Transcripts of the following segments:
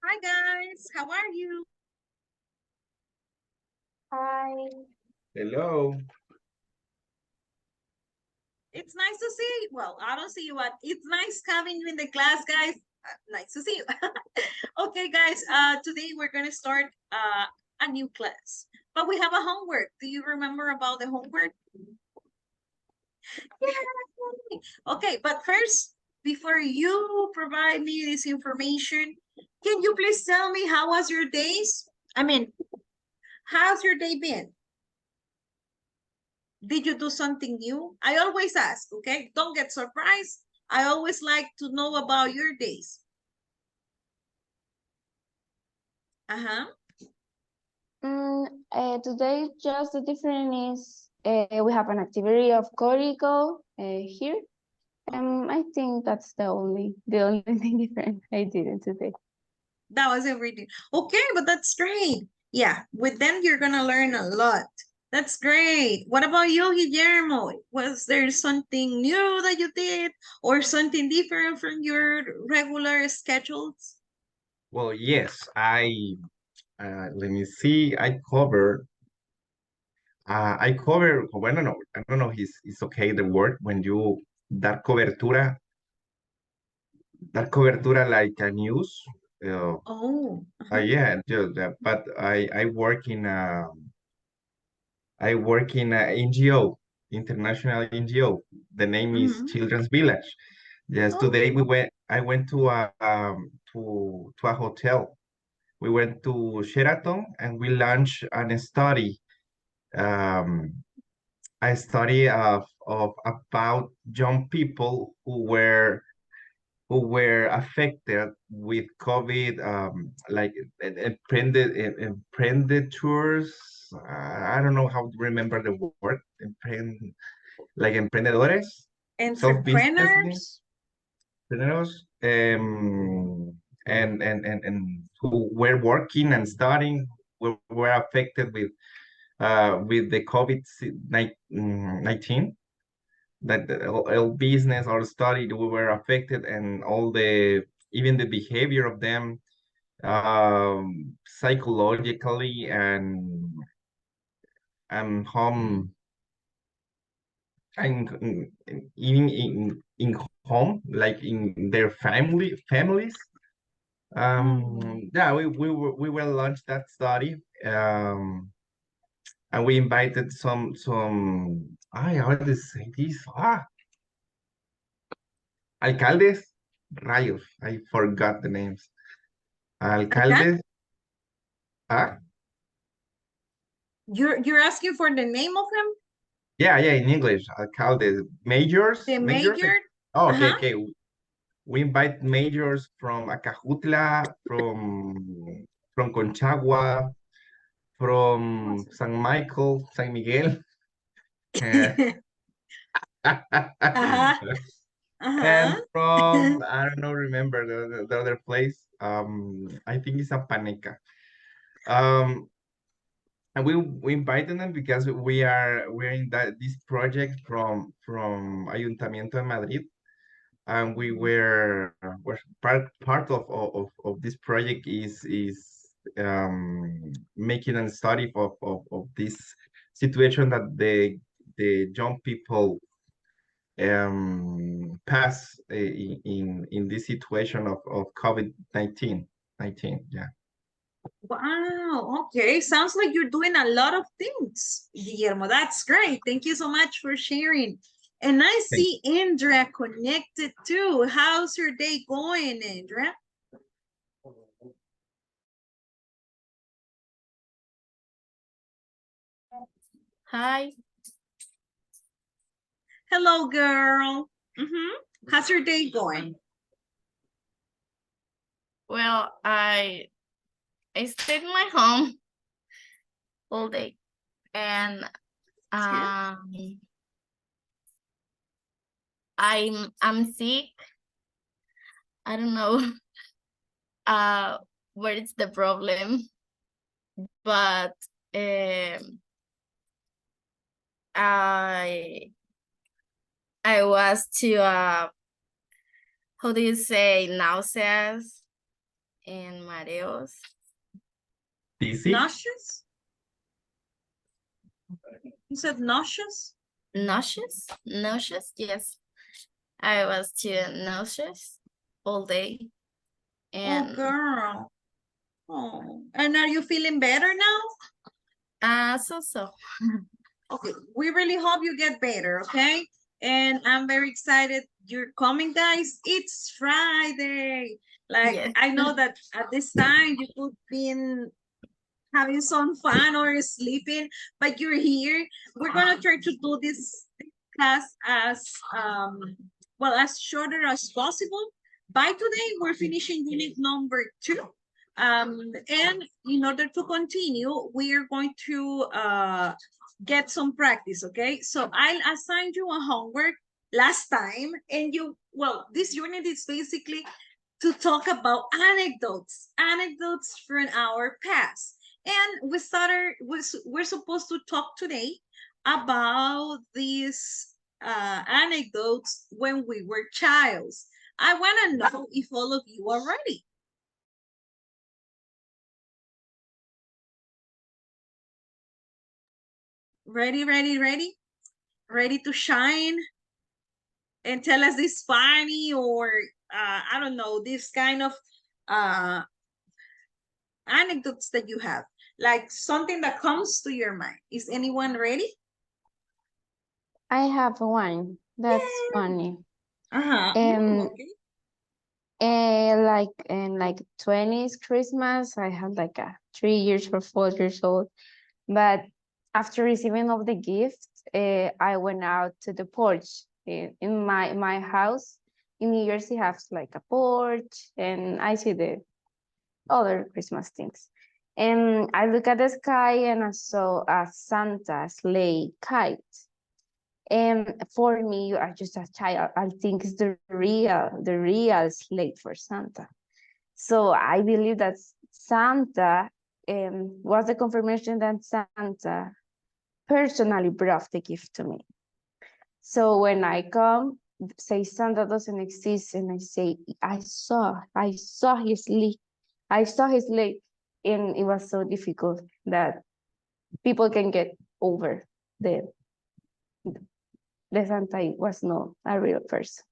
Hi guys, how are you? Hi. Hello. It's nice to see you. Well, I don't see you, but it's nice having you in the class, guys. Nice to see you. Okay, guys, today we're going to start a new class, but we have a homework. Do you remember about the homework? Yeah. Okay, but first, before you provide me this information, can you please tell me how was your days? I mean, how's your day been? Did you do something new? I always ask, okay? Don't get surprised. I always like to know about your days. Uh-huh. Today, just the difference is we have an activity of Corico here. I think that's the only thing different I did today. That was everything. Okay, but that's great. Yeah, with them, you're going to learn a lot. That's great. What about you, Guillermo? Was there something new that you did or something different from your regular schedules? Well, yes, let me see. Well, no, I don't know. It's okay. The word when you dar cobertura like a news. Uh, Oh, yeah, but I work in a NGO, international NGO. The name is mhm. Children's Village. Yes, Oh, today I went to a hotel. We went to Sheraton and we launched um, a study of about young people who were affected with COVID, like emprendedores. I don't know how to remember the word. Like emprendedores, self-business entrepreneurs? entrepreneurs, and who were working and studying were affected with the COVID-19, that all business or study we were affected, and even the behavior of them, psychologically and home and even in home, like in their families. Yeah, we will launch that study. And we invited some I how to say this, alcaldes, rayos, I forgot the names. Okay. Alcaldes, ah, You're asking for the name of him? yeah, in English, alcaldes, The majors. mayor? Oh, okay, Uh-huh. okay. We invite majors from Acajutla, from Conchagua, from San Michael, San Miguel, Uh-huh. and Uh-huh. from, I don't know, remember the other place. I think it's Apaneca. Um, and we invited them because we're in this project from Ayuntamiento de Madrid, and we're part of this project is making a study of this situation that the young people pass in this situation of COVID-19. Yeah. Wow. Okay. Sounds like you're doing a lot of things, Guillermo. That's great. Thank you so much for sharing. And I Thank see Indra connected too. How's your day going, Indra? Hi. Hello, girl. How's your day going? Well, I stayed in my home all day, and I'm sick. I don't know what is the problem, but I was to how do you say, nauseous, and mareos. Dizzy? Nauseous? You said nauseous? Nauseous? Nauseous, yes. I was too nauseous all day. Oh, And girl. Oh, and are you feeling better now? so. Okay, we really hope you get better, okay? And I'm very excited you're coming, guys. It's Friday. Like, Yes. I know that at this time you could be having some fun or sleeping, but you're here. We're gonna try to do this class as well as shorter as possible. By today, we're finishing unit number 2. And in order to continue, we are going to get some practice, okay? So I'll assign you a homework last time, and well, this unit is basically to talk about anecdotes from our past. And we're supposed to talk today about these anecdotes when we were childs. I want to know if all of you are ready. Ready? Ready to shine and tell us this funny or I don't know, this kind of anecdotes that you have, like something that comes to your mind. Is anyone ready? I have one that's Yay. funny. Uh-huh. Okay. Okay. Like in like 20th Christmas, I had like a 3 years or 4 years old. But after receiving all the gifts, I went out to the porch in my house. In New Jersey, has like a porch, and I see the other Christmas things. And I look at the sky and I saw a Santa sleigh kite. And for me, you are just a child. I think it's the real sleigh for Santa. So I believe that Santa was the confirmation that Santa personally brought the gift to me. So when I come, say Santa doesn't exist, and I say I saw his sleigh, and it was so difficult that people can get over the Santa was not a real person.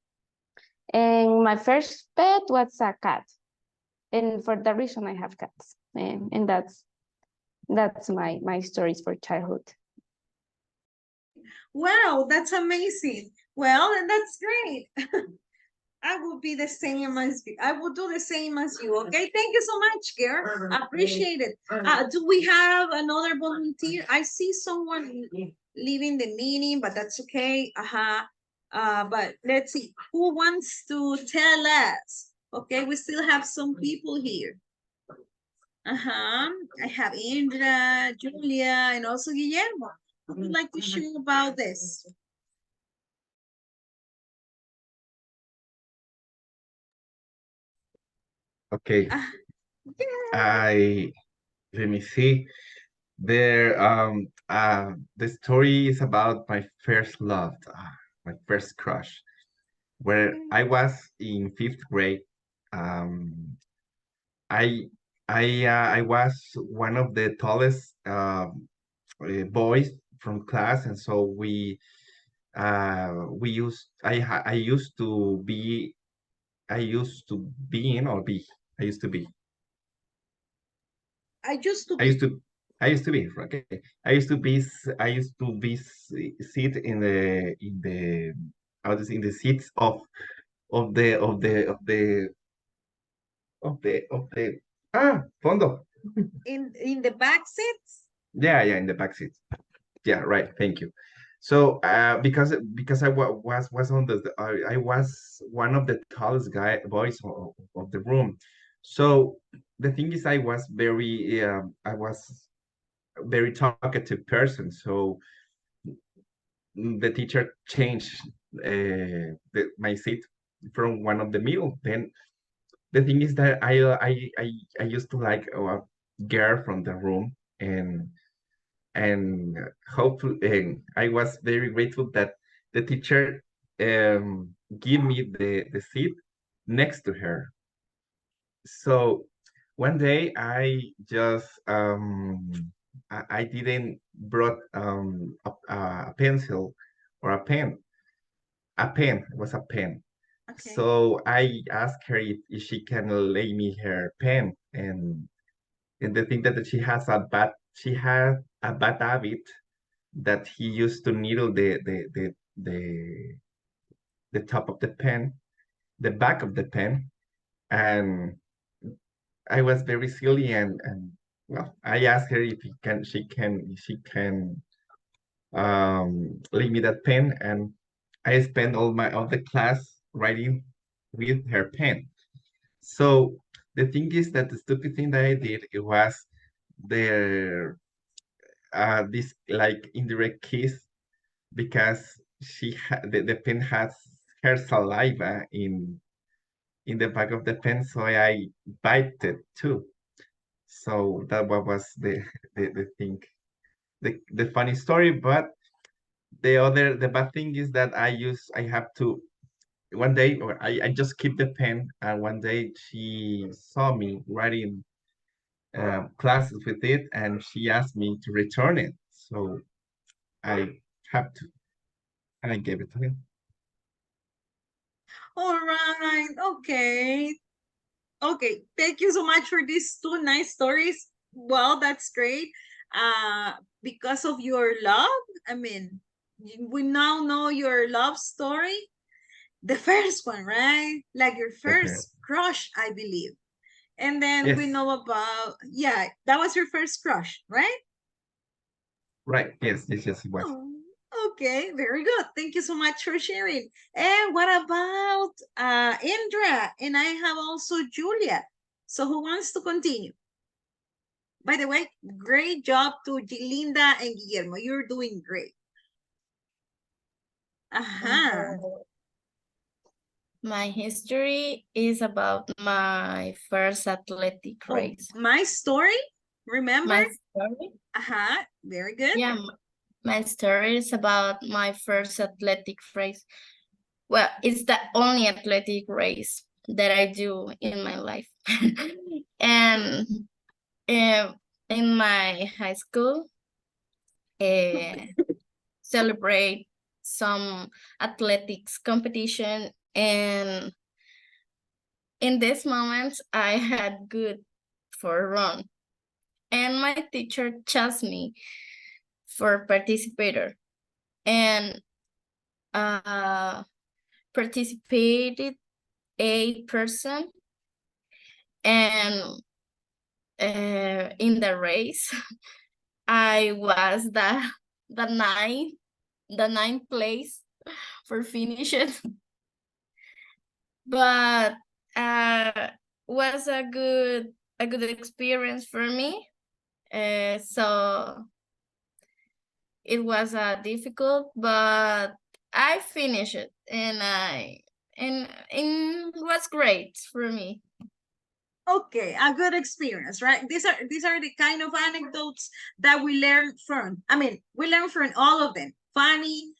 And my first pet was a cat, and for that reason I have cats, and that's my stories for childhood. Wow, that's amazing. Well, and that's great. I will be the same as you. I will do the same as you. Okay, thank you so much, girl. I appreciate it. Do we have another volunteer? I see someone leaving the meeting, but that's okay. But let's see who wants to tell us. Okay, we still have some people here. I have Indra, Julia, and also Guillermo. Who would like to share about this? Okay. Yeah. Let me see. The story is about my first love, my first crush, where I was in 5th grade. Um, I I was one of the tallest boys from class, and so we used I used to be I used to be in or be I used to be I used to I used be. to I used to be okay. I used to be sit in the seats of the of the of the of the fondo. In the back seats. Yeah, in the back seat. Yeah, right. Thank you. So because was on I was one of the tallest boys of the room. So the thing is I was very talkative person. So the teacher changed my seat from one of the middle. Then the thing is that I used to like a girl from the room, and hopefully and I was very grateful that the teacher give me the seat next to her. So One day I just I didn't brought a pencil or a pen. A pen, it was a pen. Okay. So I asked her if she can lay me her pen, and the thing that she has a bad habit that he used to needle the top of the pen, the back of the pen, and I was very silly and well, I asked her if she can leave me that pen, and I spent all the class writing with her pen. So the thing is that the stupid thing that I did, it was the this like indirect kiss, because the pen has her saliva in the back of the pen, so I bite it too. So that was the thing, the funny story. But the bad thing is that I have to one day, or I just keep the pen, and one day she saw me writing classes with it, and she asked me to return it. So I have to, and I gave it to him. All right. Okay. Okay. Thank you so much for these two nice stories. Well, that's great. Because of your love, I mean, we now know your love story. The first one, right? Like your Okay. first crush, I believe. And then we Yes, know about, yeah, that was your first crush, right? right. Yes, it was. Oh, okay, very good. Thank you so much for sharing. And what about Indra? And I have also Julia. So who wants to continue? By the way, great job to Linda and Guillermo. You're doing great. Uh-huh. My history is about my first athletic Oh, race. my story, remember? My story? Uh-huh, very good. Yeah, my story is about my first athletic race. Well, it's the only athletic race that I do in my life. And in my high school, celebrate some athletics competition, and in this moment I had good for a run, and my teacher chose me for participator, and participated 8%, and in the race I was the ninth place for finish it. But was a good experience for me. So it was difficult, but I finished it, and it was great for me. Okay, a good experience, right? These are the kind of anecdotes that we learn from. I mean, we learn from all of them. Funny,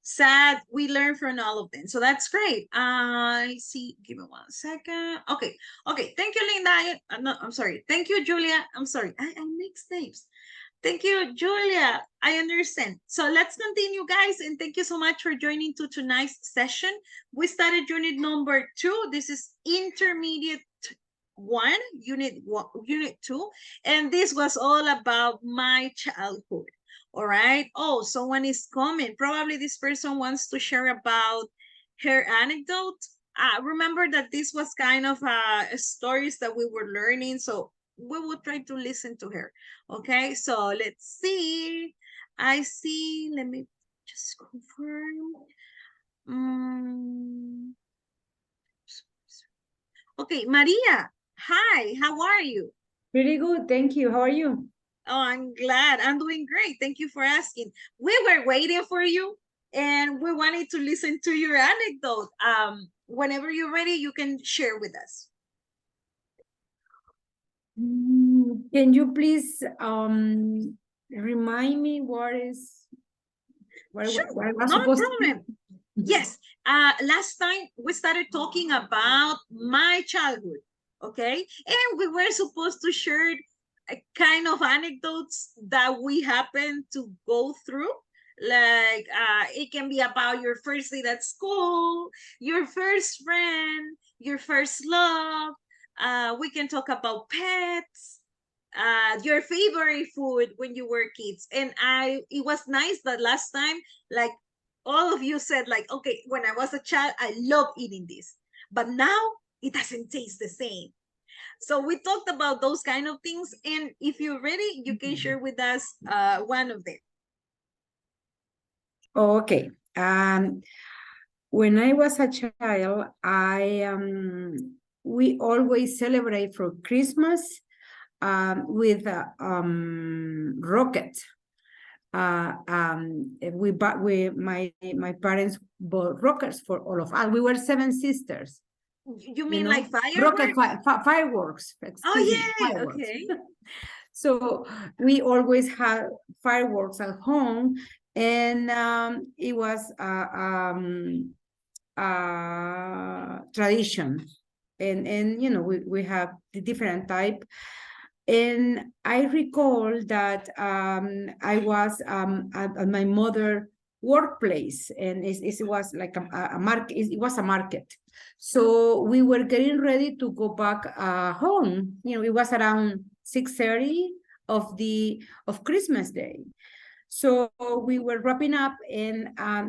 sad, we learn from all of them. So that's great. I see, give me 1 second. Okay, okay. Thank you, Linda. No, I'm sorry. Thank you, Julia. I'm sorry. I mixed names. Thank you, Julia. I understand. So let's continue, guys. And thank you so much for joining to tonight's session. We started unit number 2. This is intermediate 1, unit 2. And this was all about my childhood. All right. Oh, someone is coming. Probably this person wants to share about her anecdote. Remember that this was kind of stories that we were learning. So we will try to listen to her. Okay, so let's see. I see. Let me just confirm. Okay, Maria. Hi, how are you? Pretty good, thank you. How are you? Oh, I'm glad. I'm doing great. Thank you for asking. We were waiting for you, and we wanted to listen to your anecdote. Whenever you're ready, you can share with us. Can you please remind me what Sure, what I was no supposed problem. to? Yes, last time we started talking about my childhood. okay? And we were supposed to share a kind of anecdotes that we happen to go through. Like it can be about your first day at school, your first friend, your first love. We can talk about pets, your favorite food when you were kids. And it was nice that last time, like all of you said, like, okay, when I was a child, I love eating this, but now it doesn't taste the same. So we talked about those kind of things, and if you're ready, you can share with us one of them. Okay. When I was a child, we always celebrate for Christmas with rocket. My parents bought rockets for all of us. We were 7 sisters. You mean like Rocket fireworks? fireworks. Oh, Excuse me, yeah, fireworks. okay. So we always had fireworks at home, and it was tradition. And you know, we have the different type. And I recall that I was at my mother workplace, and it was like a market. It was a market. So we were getting ready to go back home. You know, it was around 6:30 of Christmas Day. So we were wrapping up, and I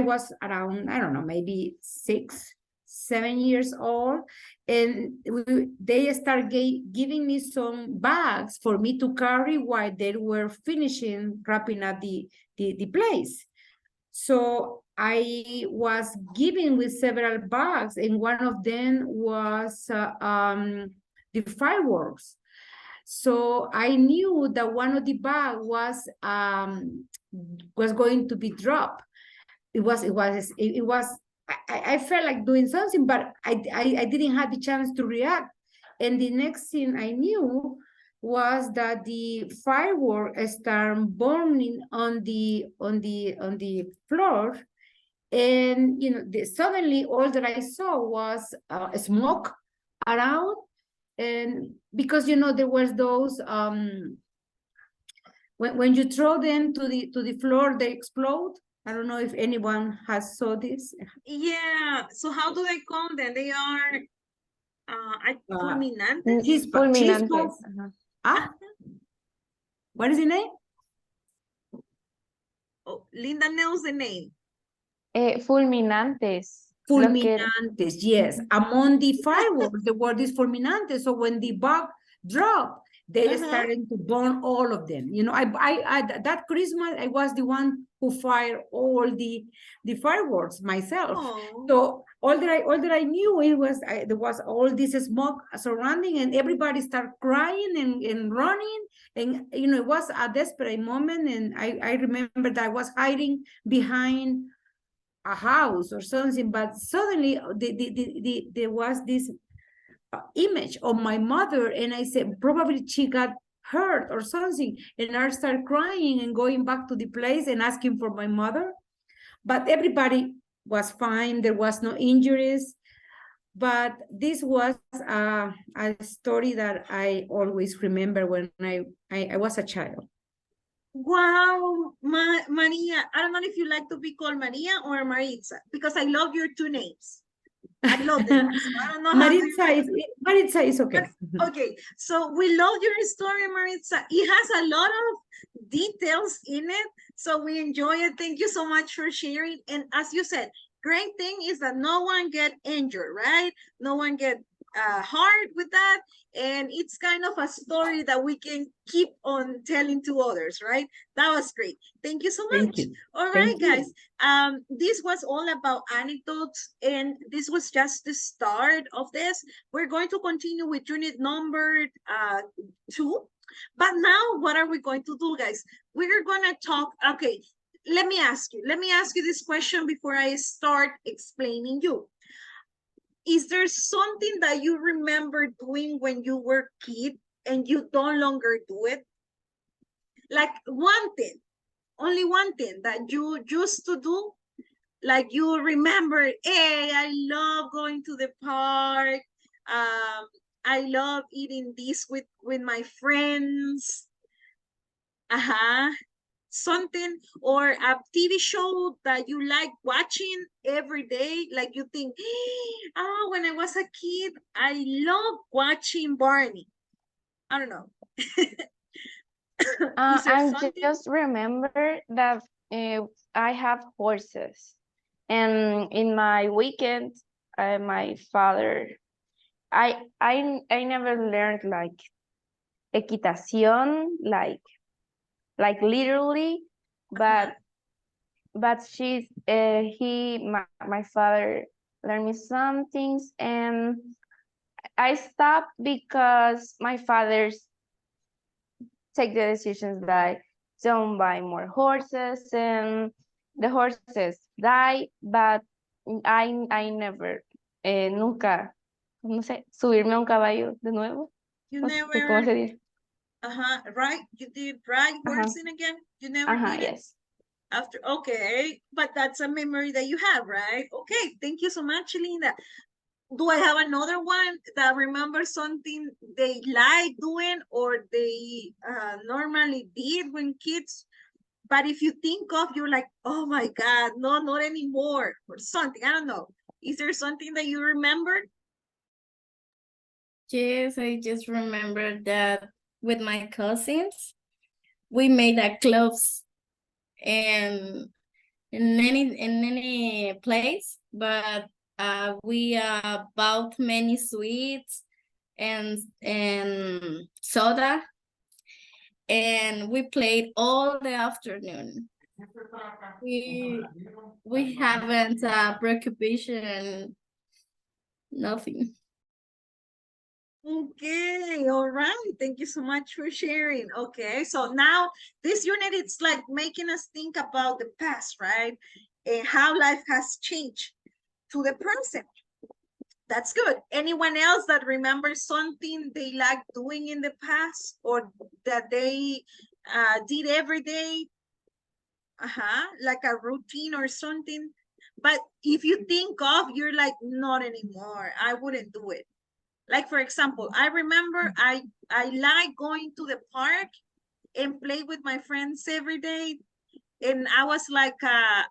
was around, I don't know, maybe 6, 7 years old, and they started giving me some bags for me to carry while they were finishing wrapping up the place. So I was given with several bags, and one of them was the fireworks. So I knew that one of the bag was going to be dropped. I felt like doing something, but I didn't have the chance to react. And the next thing I knew was that the firework started burning on the floor. And you know, suddenly all that I saw was smoke around. And because you know, there was those when you throw them to the floor, they explode. I don't know if anyone has saw this. Yeah. So how do they call them? They are fulminantes. Fulminantes. What is the name? Oh, Linda knows the name. Fulminantes. Fulminantes, yes. Among the fireworks, the word is fulminantes. So when the bug dropped, they started to burn all of them. You know, that Christmas, I was the one who fired all the fireworks myself. Oh. So all that I knew, it was there was all this smoke surrounding, and everybody started crying and running. And you know, it was a desperate moment. And I remember that I was hiding behind a house or something, but suddenly there was this image of my mother, and I said probably she got hurt or something, and I started crying and going back to the place and asking for my mother. But everybody was fine, there was no injuries. But this was a story that I always remember when I was a child. Wow, Maria. I don't know if you like to be called Maria or Maritza, because I love your two names. I love them. So I don't know Maritza is okay. Okay, so we love your story, Maritza. It has a lot of details in it, so we enjoy it. Thank you so much for sharing. And as you said, great thing is that no one get injured, right? No one get hurt with that. And it's kind of a story that we can keep on telling to others, right? That was great. Thank you so much. Thank you. All right, guys. This was all about anecdotes, and this was just the start of this. We're going to continue with unit number 2. But now, what are we going to do, guys? We're gonna talk. Okay, let me ask you this question before I start explaining you. Is there something that you remember doing when you were a kid and you no longer do it? Like one thing, only one thing that you used to do, like you remember, hey, I love going to the park, I love eating this with my friends. Something or a TV show that you like watching every day, like you think, oh, when I was a kid, I love watching Barney. I don't know. Is there I something? just remember that I have horses, and in my weekend, my father, I never learned like equitación, like literally, but my father learned me some things, and I stopped because my father's take the decisions like don't buy more horses, and the horses die, but I never, nunca, no sé, subirme a un caballo de nuevo. You No sé cómo never, se dice. right? You did ride horsing again? You never did it? Yes. After, okay, but that's a memory that you have, right? Okay, thank you so much, Linda. Do I have another one that remember something they like doing or they normally did when kids? But if you think of, you're like, oh my God, no, not anymore, or something. I don't know. Is there something that you remember? Yes, I just remember that with my cousins, we made a clubs and in any place, but we bought many sweets and soda, and we played all the afternoon. We haven't preoccupation, nothing. Okay, all right. Thank you so much for sharing. Okay, so now this unit, it's like making us think about the past, right? And how life has changed to the present. That's good. Anyone else that remembers something they like doing in the past or that they did every day? Like a routine or something. But if you think of, you're like, not anymore. I wouldn't do it. Like, for example, I remember I like going to the park and play with my friends every day. And I was like, I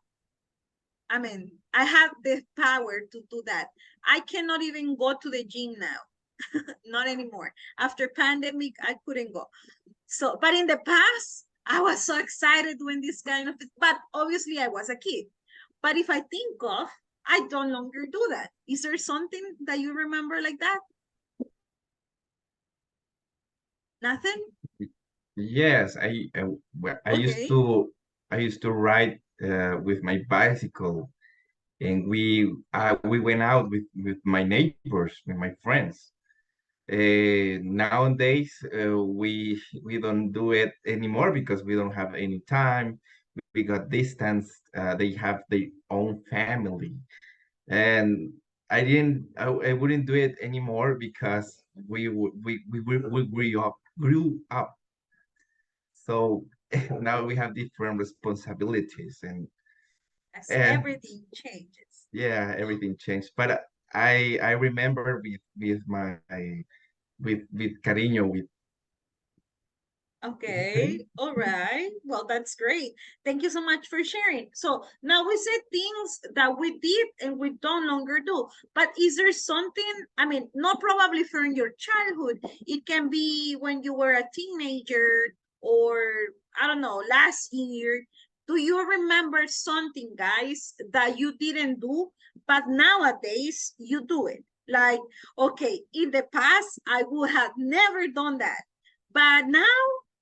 mean, I have the power to do that. I cannot even go to the gym now. Not anymore. After pandemic, I couldn't go. So, but in the past, I was so excited doing this kind of, but obviously I was a kid. But if I think of, I don't longer do that. Is there something that you remember like that? Nothing? Yes, I used Okay. to ride with my bicycle, and we went out with my neighbors, with my friends. Nowadays, we don't do it anymore because we don't have any time. We got distance. They have their own family, and I wouldn't do it anymore because we grew up. So now we have different responsibilities, As and everything changes. yeah, everything changed. But I remember with my with cariño, with Okay, all right. Well, that's great. Thank you so much for sharing. So now we said things that we did and we don't longer do. But is there something, I mean, not probably from your childhood. It can be when you were a teenager or I don't know, last year. Do you remember something, guys, that you didn't do, but nowadays you do it? Like, okay, in the past, I would have never done that. But now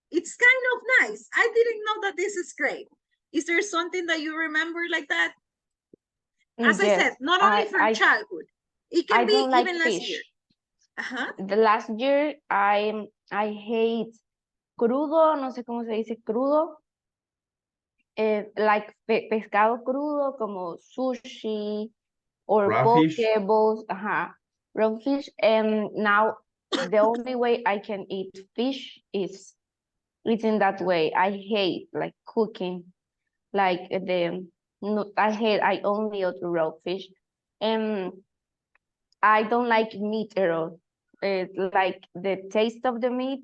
it's kind of nice. I didn't know that this is great. Is there something that you remember like that? As I said, Yes, not only from childhood. It I can be don't like even last year. fish. The last year I hate crudo, no sé cómo se dice crudo, like pescado crudo como sushi or poke raw fish. bowls, raw fish. And now the only way I can eat fish is eating that way. I hate like cooking, like no, I only eat raw fish, and I don't like meat at all. like the taste of the meat,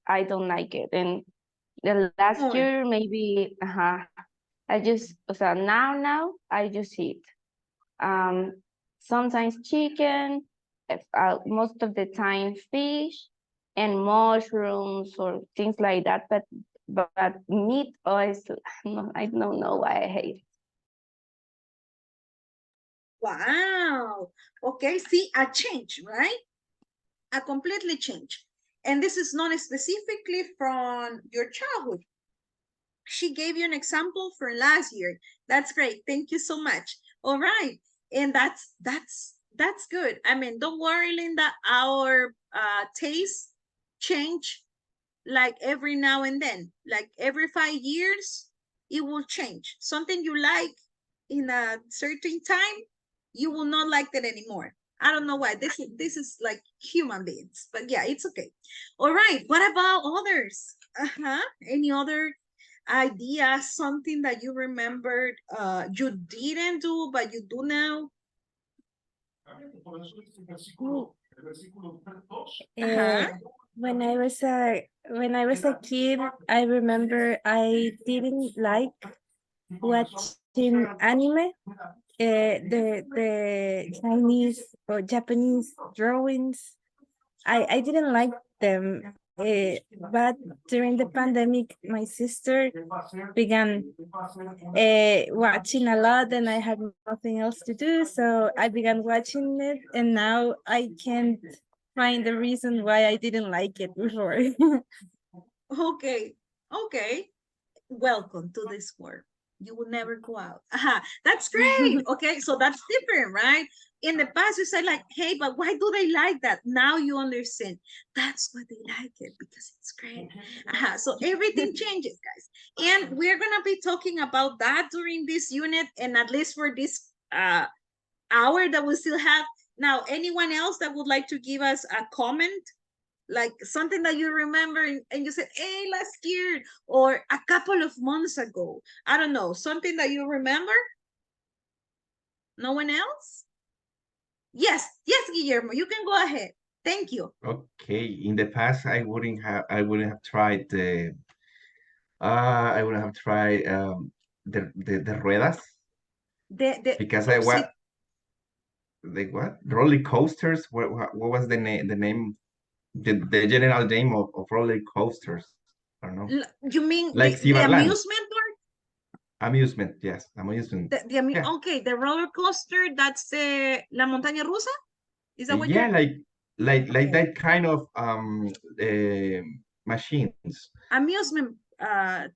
I don't like it. And the last Oh. year, maybe, I just, so now I just eat. Sometimes chicken, most of the time fish and mushrooms or things like that. But meat, always, I don't know why I hate it. Wow. Okay, see, a change, right? A completely change. And this is not specifically from your childhood. She gave you an example for last year. That's great. Thank you so much. All right. And that's good. I mean, don't worry, Linda, our taste change like every now and then, like every 5 years, it will change. Something you like in a certain time, you will not like that anymore. I don't know why. This is like human beings, but yeah, it's okay. All right. What about others? Any other idea, something that you remembered you didn't do, but you do now? Uh, when I was a kid, I remember I didn't like watching anime. The Chinese or Japanese drawings. I didn't like them. But during the pandemic, my sister began watching a lot, and I had nothing else to do, so I began watching it, and now I can't find the reason why I didn't like it before. Okay. Okay. Welcome to this world. You will never go out. That's great. Okay, so that's different, right? In the past, you said like, hey, but why do they like that? Now you understand. That's why they like it, because it's great. So everything changes, guys. And we're gonna be talking about that during this unit, and at least for this hour that we still have. Now, anyone else that would like to give us a comment, like something that you remember and you said, hey, last year or a couple of months ago, I don't know, something that you remember? No one else? Yes, Guillermo, you can go ahead. Thank you. Okay, in the past I wouldn't have tried I would have tried the ruedas because I see, what roller coasters. What was the name the general name of roller coasters? I don't know. you mean Like the Ciberland. amusement park? Amusement, yes, amusement. Yeah. Okay, the roller coaster, that's the La Montaña Rusa? Is that what Yeah, you're like Okay. that kind of machines. amusement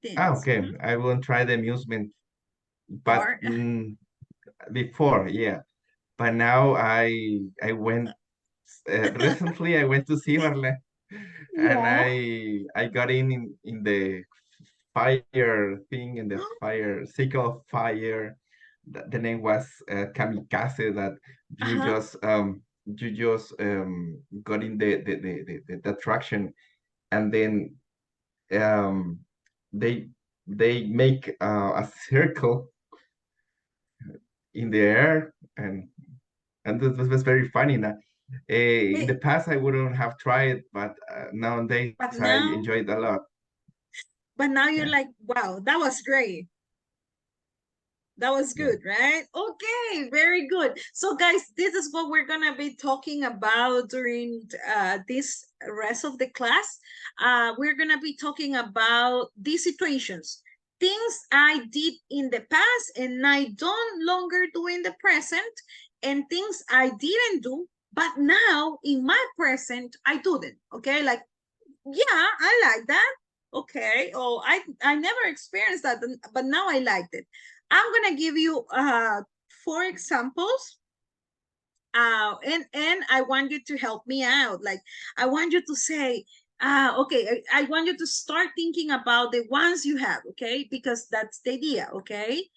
things? Okay, I won't try the amusement, but Or before, yeah. But now I went recently. I went to Ciberland, and yeah. I got in the fire thing, in the fire cycle of fire. The name was kamikaze. That you Uh-huh. just got in the attraction, and then um they make a circle in the air, and this was very funny. Now, in the past, I wouldn't have tried, but nowadays But I now, enjoy it a lot. you're Yeah. like, wow, that was great. That was Yeah. good, right? Okay, very good. So guys, this is what we're gonna be talking about during this rest of the class. We're gonna be talking about these situations, things I did in the past and I don't longer do in the present, and things I didn't do, but now in my present, I do them, okay? Like, yeah, I like that. Okay. Oh, I never experienced that, but now I liked it. I'm gonna give you 4 examples. And I want you to help me out. Like, I want you to say, okay, I want you to start thinking about the ones you have, okay? Because that's the idea, okay?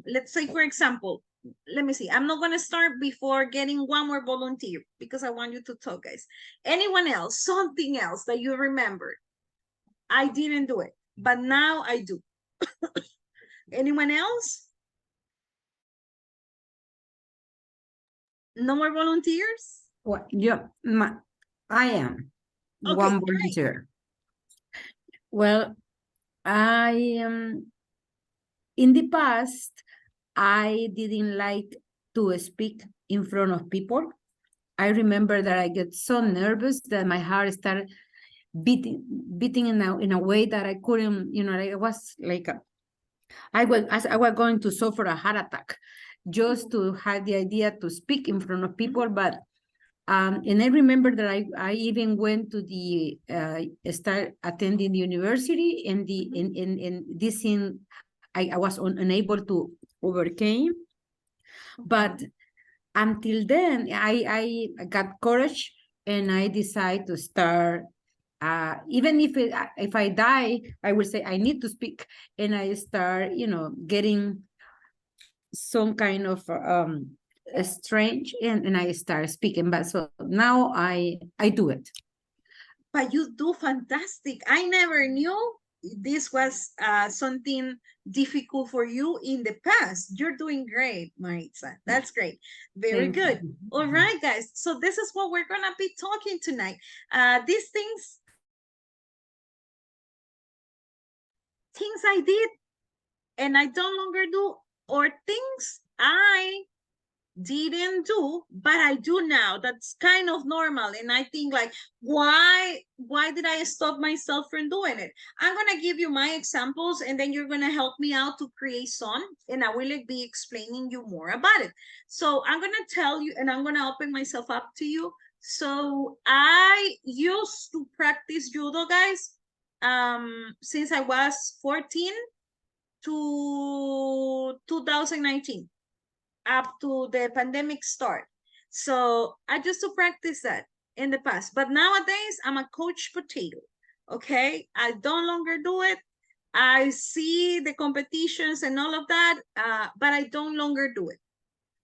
Let's say, for example, let me see. I'm not gonna start before getting one more volunteer because I want you to talk, guys. Anyone else, something else that you remember? I didn't do it, but now I do. Anyone else? No more volunteers? Well, yeah, I am Okay, one great. volunteer. Well, I am in the past, I didn't like to speak in front of people. I remember that I get so nervous that my heart started beating in a way that I couldn't, you know, I was like I was going to suffer a heart attack just to have the idea to speak in front of people. But and I remember that I even went to the start attending the university, and the in this thing I was unable to overcome. But until then, I got courage, and I decided to start. Even if I die, I will say I need to speak, and I start, you know, getting some kind of strange, and I start speaking. But so now I do it. But you do fantastic. I never knew this was something difficult for you in the past. You're doing great, Maritza. That's great. Very Thank good. you. All right, guys. So this is what we're gonna be talking tonight. These things I did and I don't longer do, or things I didn't do, but I do now. That's kind of normal. And I think like, why did I stop myself from doing it? I'm gonna give you my examples, and then you're gonna help me out to create some, and I will be explaining you more about it. So I'm gonna tell you, and I'm gonna open myself up to you. So I used to practice judo, guys, since I was 14 to 2019, up to the pandemic start. So I used to practice that in the past, but nowadays I'm a coach potato. Okay, I don't longer do it. I see the competitions and all of that, but I don't longer do it.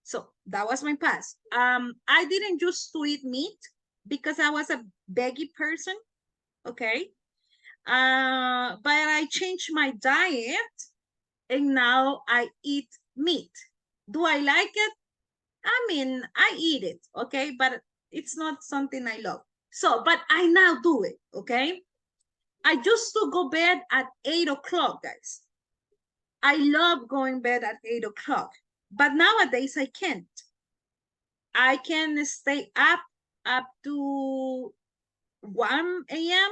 So that was my past. I didn't used to eat meat because I was a veggie person. Okay, but I changed my diet, and now I eat meat. Do I like it? I mean, I eat it, okay? But it's not something I love. So, but I now do it, okay? I used to go bed at 8 o'clock, guys. I love going bed at 8 o'clock. But nowadays, I can't. I can stay up to 1 a.m.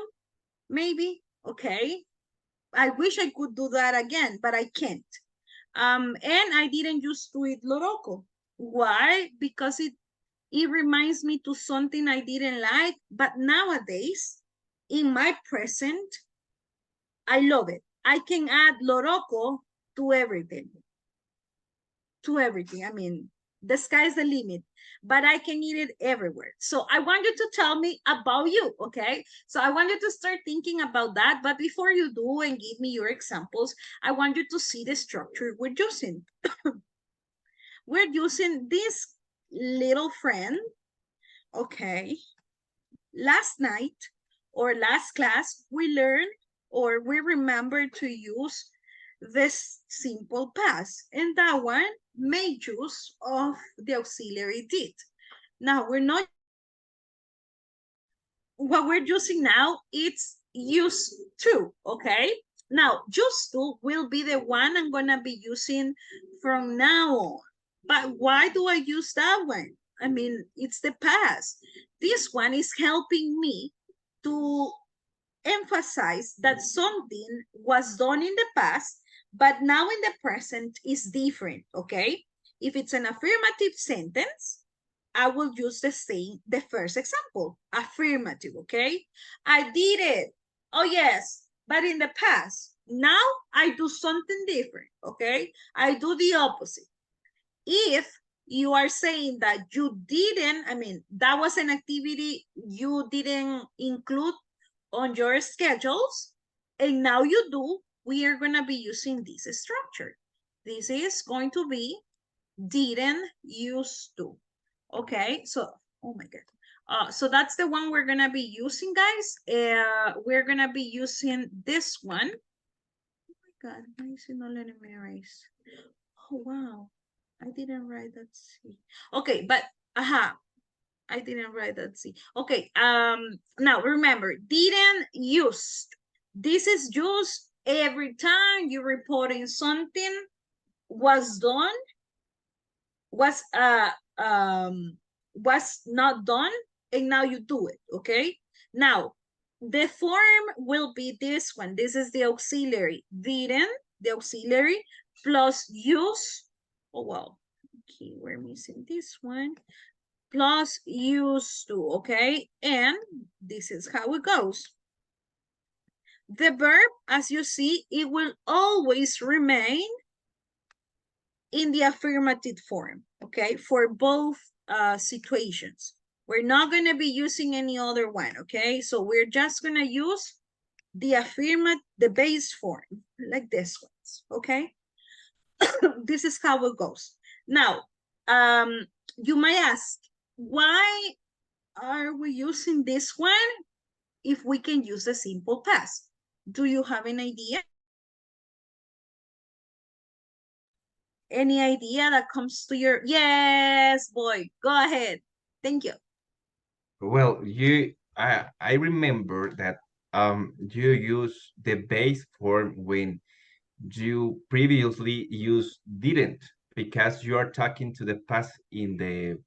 maybe, okay? I wish I could do that again, but I can't. And I didn't used to eat loroco. Why? Because it reminds me to something I didn't like, but nowadays, in my present, I love it. I can add loroco to everything. To everything. I mean, the sky's the limit, but I can eat it everywhere. So I want you to tell me about you, okay? So I want you to start thinking about that, but before you do and give me your examples, I want you to see the structure we're using. We're using this little friend, okay? Last night or last class, we learned or we remembered to use this simple past, and that one made use of the auxiliary did. Now we're not, what we're using now, it's used to, okay? Now, used to will be the one I'm gonna be using from now on. But why do I use that one? I mean, it's the past. This one is helping me to emphasize that something was done in the past, but now in the present is different, okay? If it's an affirmative sentence, I will use the first example, affirmative, okay? I did it. Oh, yes, but in the past. Now I do something different, okay? I do the opposite. If you are saying that you didn't, I mean, that was an activity you didn't include on your schedules, and now you do, we are going to be using this structure. This is going to be didn't used to. Okay, so, oh my God. So that's the one we're going to be using, guys. We're going to be using this one. Oh my God, why is it not letting me erase? Oh, wow. I didn't write that. Okay, but, I didn't write that. See, okay. Now remember, didn't used. This is used every time you're reporting something was done, was not done, and now you do it. Okay. Now the form will be this one. This is the auxiliary. Didn't, the auxiliary, plus use. Oh well. Okay, we're missing this one. Plus used to, okay? And this is how it goes. The verb, as you see, it will always remain in the affirmative form, okay? For both situations. We're not gonna be using any other one, okay? So we're just gonna use the affirmative, the base form, like this ones, okay? This is how it goes. Now, you might ask, why are we using this one if we can use a simple past? Do you have an idea? Any idea that comes to your, yes, boy, go ahead. Thank you. Well, I remember that you use the base form when you previously used didn't, because you are talking to the past in the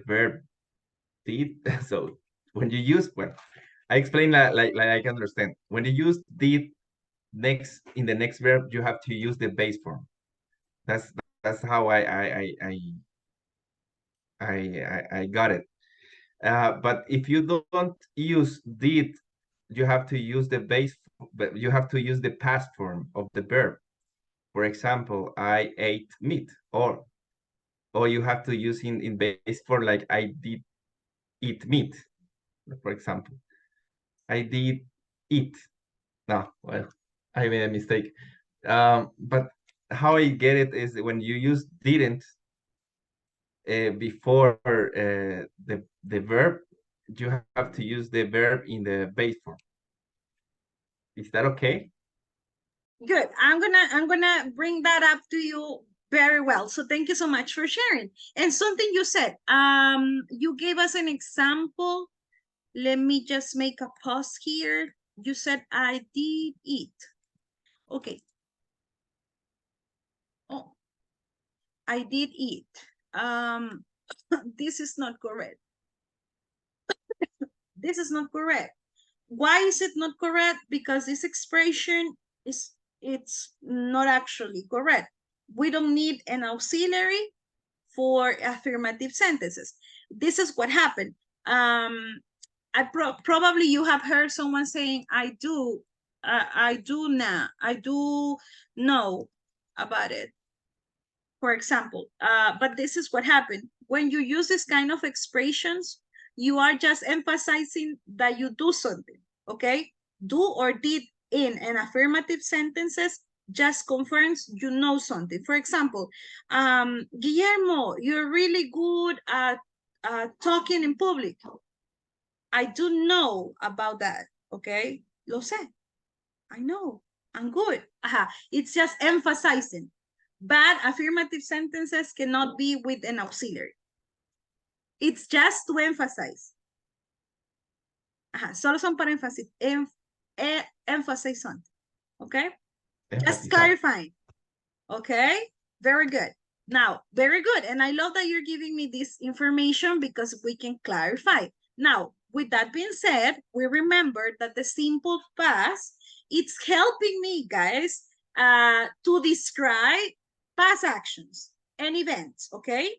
verb did. So when you use, well, I explain like I can understand. When you use did next in the next verb, you have to use the base form. That's how I got it. But if you don't use did, you have to use the base, but you have to use the past form of the verb. For example, I ate meat, or you have to use in base form, like I did eat meat, for example. I did eat. No, well, I made a mistake. But how I get it is when you use didn't before the verb, you have to use the verb in the base form. Is that okay? Good. I'm gonna bring that up to you very well. So thank you so much for sharing. And something you said, you gave us an example. Let me just make a pause here. You said I did eat. Okay. Oh, I did eat. This is not correct. This is not correct. Why is it not correct? Because this expression it's not actually correct. We don't need an auxiliary for affirmative sentences. This is what happened. Probably you have heard someone saying, I do know about it, for example. But this is what happened. When you use this kind of expressions, you are just emphasizing that you do something, okay? Do or did in an affirmative sentences just confirms you know something. For example, Guillermo, you're really good at talking in public. I do know about that, okay? Lo sé. I know. I'm good. It's just emphasizing. But affirmative sentences cannot be with an auxiliary. It's just to emphasize. Solo son para emphasize something. Okay? Just clarifying. Okay? Very good. Now, very good. And I love that you're giving me this information because we can clarify. Now, with that being said, we remember that the simple past, it's helping me, guys, to describe past actions and events, okay?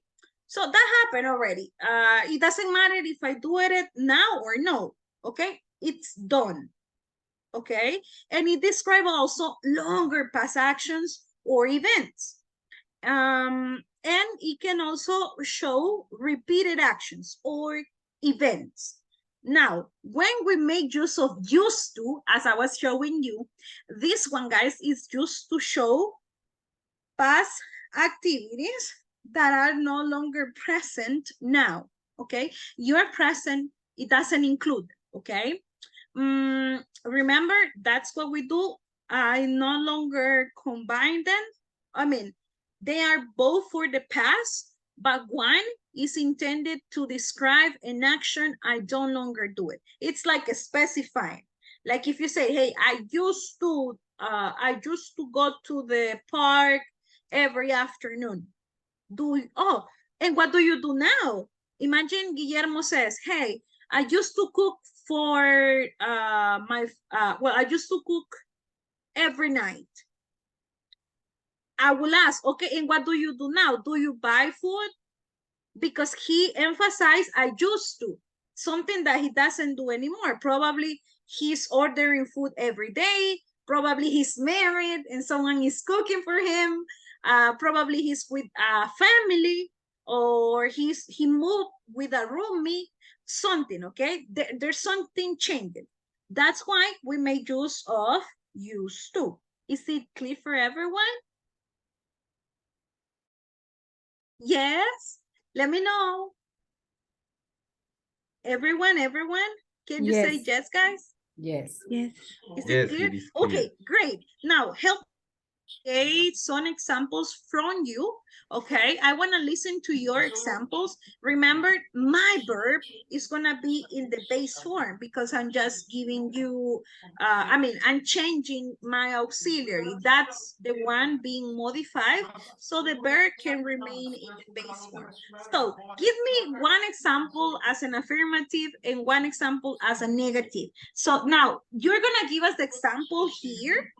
So that happened already. It doesn't matter if I do it now or no, okay? It's done, okay? And it describes also longer past actions or events. And it can also show repeated actions or events. Now, when we make use of used to, as I was showing you, this one, guys, is just to show past activities that are no longer present now, okay? Your present, it doesn't include, okay? Remember, that's what we do. I no longer combine them. I mean, they are both for the past, but one is intended to describe an action I don't longer do it. It's like a specifying. Like if you say, hey, I used to go to the park every afternoon. And what do you do now? Imagine Guillermo says, hey, I used to cook for I used to cook every night. I will ask, okay, and what do you do now? Do you buy food? Because he emphasized, I used to, something that he doesn't do anymore. Probably he's ordering food every day. Probably he's married and someone is cooking for him. Probably he's with a family, or he moved with a roomie, something, okay? There's something changing. That's why we make use of used to. Is it clear for everyone? Yes? Let me know. Everyone, can you say Yes. yes, guys? Yes. Yes. Is it Yes, clear? it is clear. Okay, great. Now help some examples from you. Okay, I want to listen to your examples. Remember, my verb is gonna be in the base form because I'm just giving you I'm changing my auxiliary. That's the one being modified, so the verb can remain in the base form. So give me one example as an affirmative and one example as a negative. So now you're gonna give us the example here,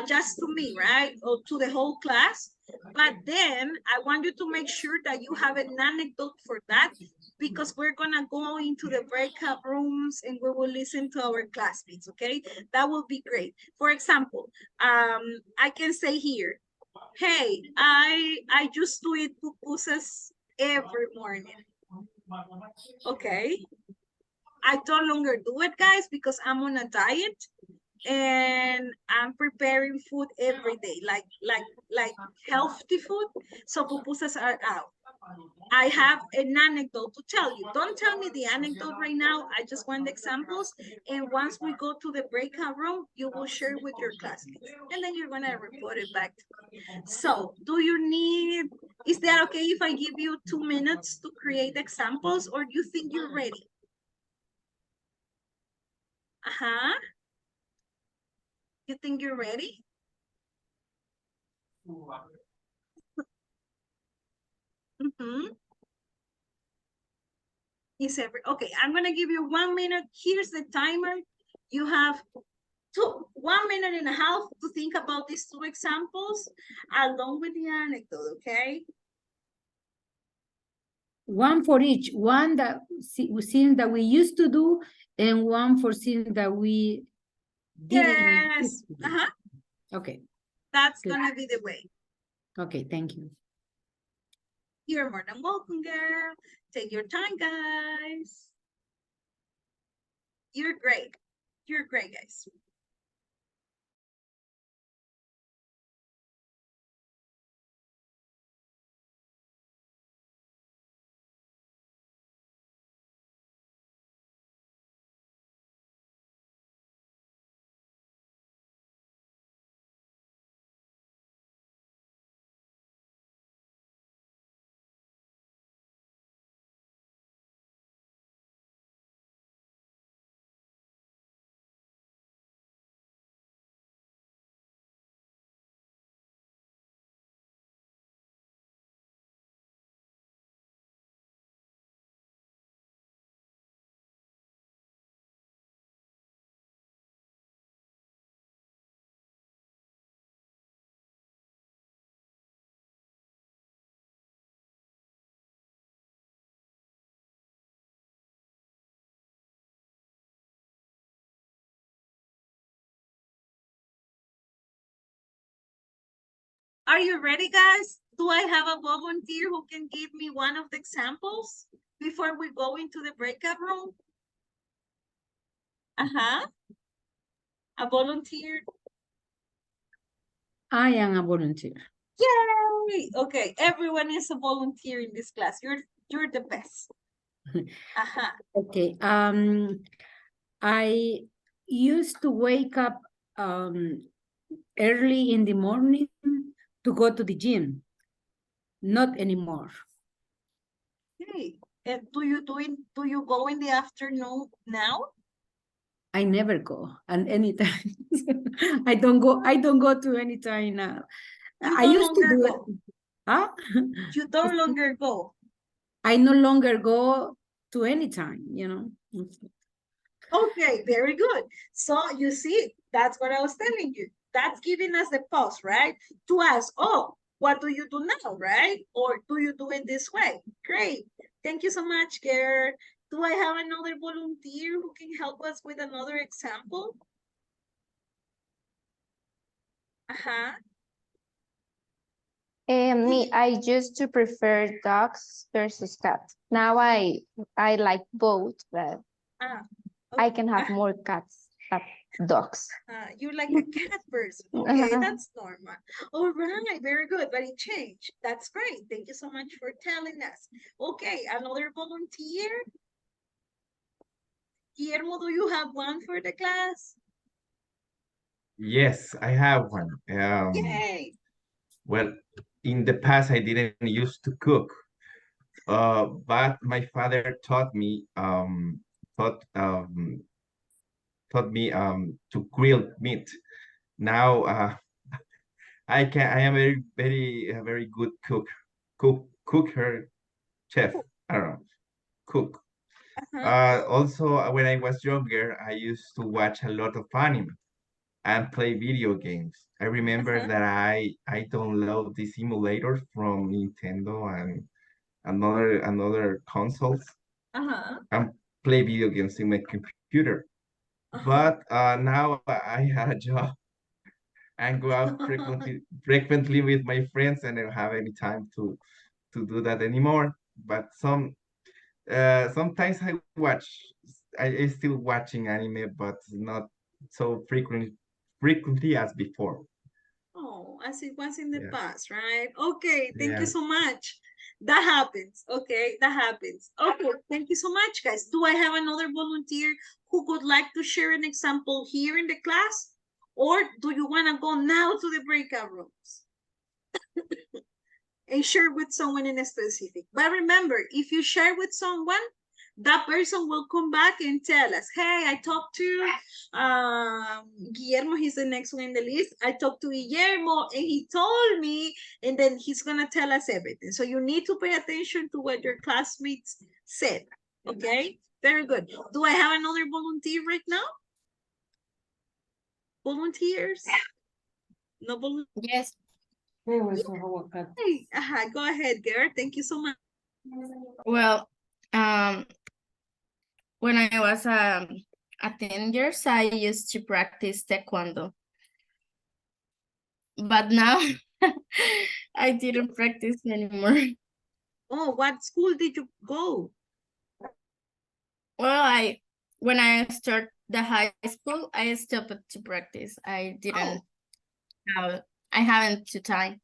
just to me, right? Or to the whole class. But then I want you to make sure that you have an anecdote for that, because we're gonna go into the breakout rooms and we will listen to our classmates, okay? That will be great. For example, I can say here, hey, I used to eat pupusas every morning. Okay. I no longer do it, guys, because I'm on a diet and I'm preparing food every day, like healthy food. So pupusas are out. I have an anecdote to tell you. Don't tell me the anecdote right now. I just want the examples. And once we go to the breakout room, you will share with your classmates. And then you're gonna report it back to me. So is that okay if I give you 2 minutes to create examples, or do you think you're ready? Uh-huh. You think you're ready? Mm-hmm. Okay, I'm gonna give you 1 minute. Here's the timer. You have 1 minute and a half to think about these two examples along with the anecdote, okay? One for each. One that scene that we used to do, and one for scene that we didn't Yes. used to do. Uh-huh. Okay. That's Good. gonna be the way. Okay, thank you. You're more than welcome, girl. Take your time, guys. You're great. You're great, guys. Are you ready, guys? Do I have a volunteer who can give me one of the examples before we go into the breakout room? Uh-huh. A volunteer. I am a volunteer. Yay! Okay, everyone is a volunteer in this class. You're the best. Uh-huh. Okay. I used to wake up early in the morning to go to the gym. Not anymore. And do you go in the afternoon now? I never go and anytime. I don't go to any time now. You I no used to longer do it. go. Huh? You no longer go. I no longer go to any time, you know. Okay, very good. So you see, that's what I was telling you. That's giving us the pause, right? To ask, oh, what do you do now, right? Or do you do it this way? Great. Thank you so much, Gerd. Do I have another volunteer who can help us with another example? Uh-huh. Me, I used to prefer dogs versus cats. Now I like both, but Ah, I can have okay. more cats than dogs. You're like a cat person. Okay, that's normal. All right, very good. But it changed. That's great. Thank you so much for telling us. Okay, another volunteer. Guillermo, do you have one for the class? Yes, I have one. Yay! Well, in the past, I didn't used to cook, but my father taught taught me to grill meat. Now, I am a very good cooker, chef. I don't know, cook. Uh-huh. Also, when I was younger, I used to watch a lot of anime and play video games. I remember Uh-huh. that I download the simulators from Nintendo and another consoles Uh-huh. and play video games in my computer. Uh-huh. But now I had a job and go out frequently with my friends, and I don't have any time to do that anymore. But sometimes I still watching anime, but not so frequently as before. Oh, as it was in the Yeah, past, right? Okay, thank you yeah. so much. That happens. Okay, that happens. Okay, thank you so much, guys. Do I have another volunteer who would like to share an example here in the class? Or do you want to go now to the breakout rooms and share with someone in a specific? But remember, if you share with someone, that person will come back and tell us, hey, I talked to Guillermo, he's the next one in the list. I talked to Guillermo and he told me, and then he's gonna tell us everything. So you need to pay attention to what your classmates said, okay? Very good. Do I have another volunteer right now? Volunteers? No volunteers? Yes. Hey, go ahead, Garrett. Thank you so much. Well, when I was a 10 years, I used to practice taekwondo. But now I didn't practice anymore. Oh, what school did you go? Well, when I start the high school, I stopped to practice. Oh, I haven't to time.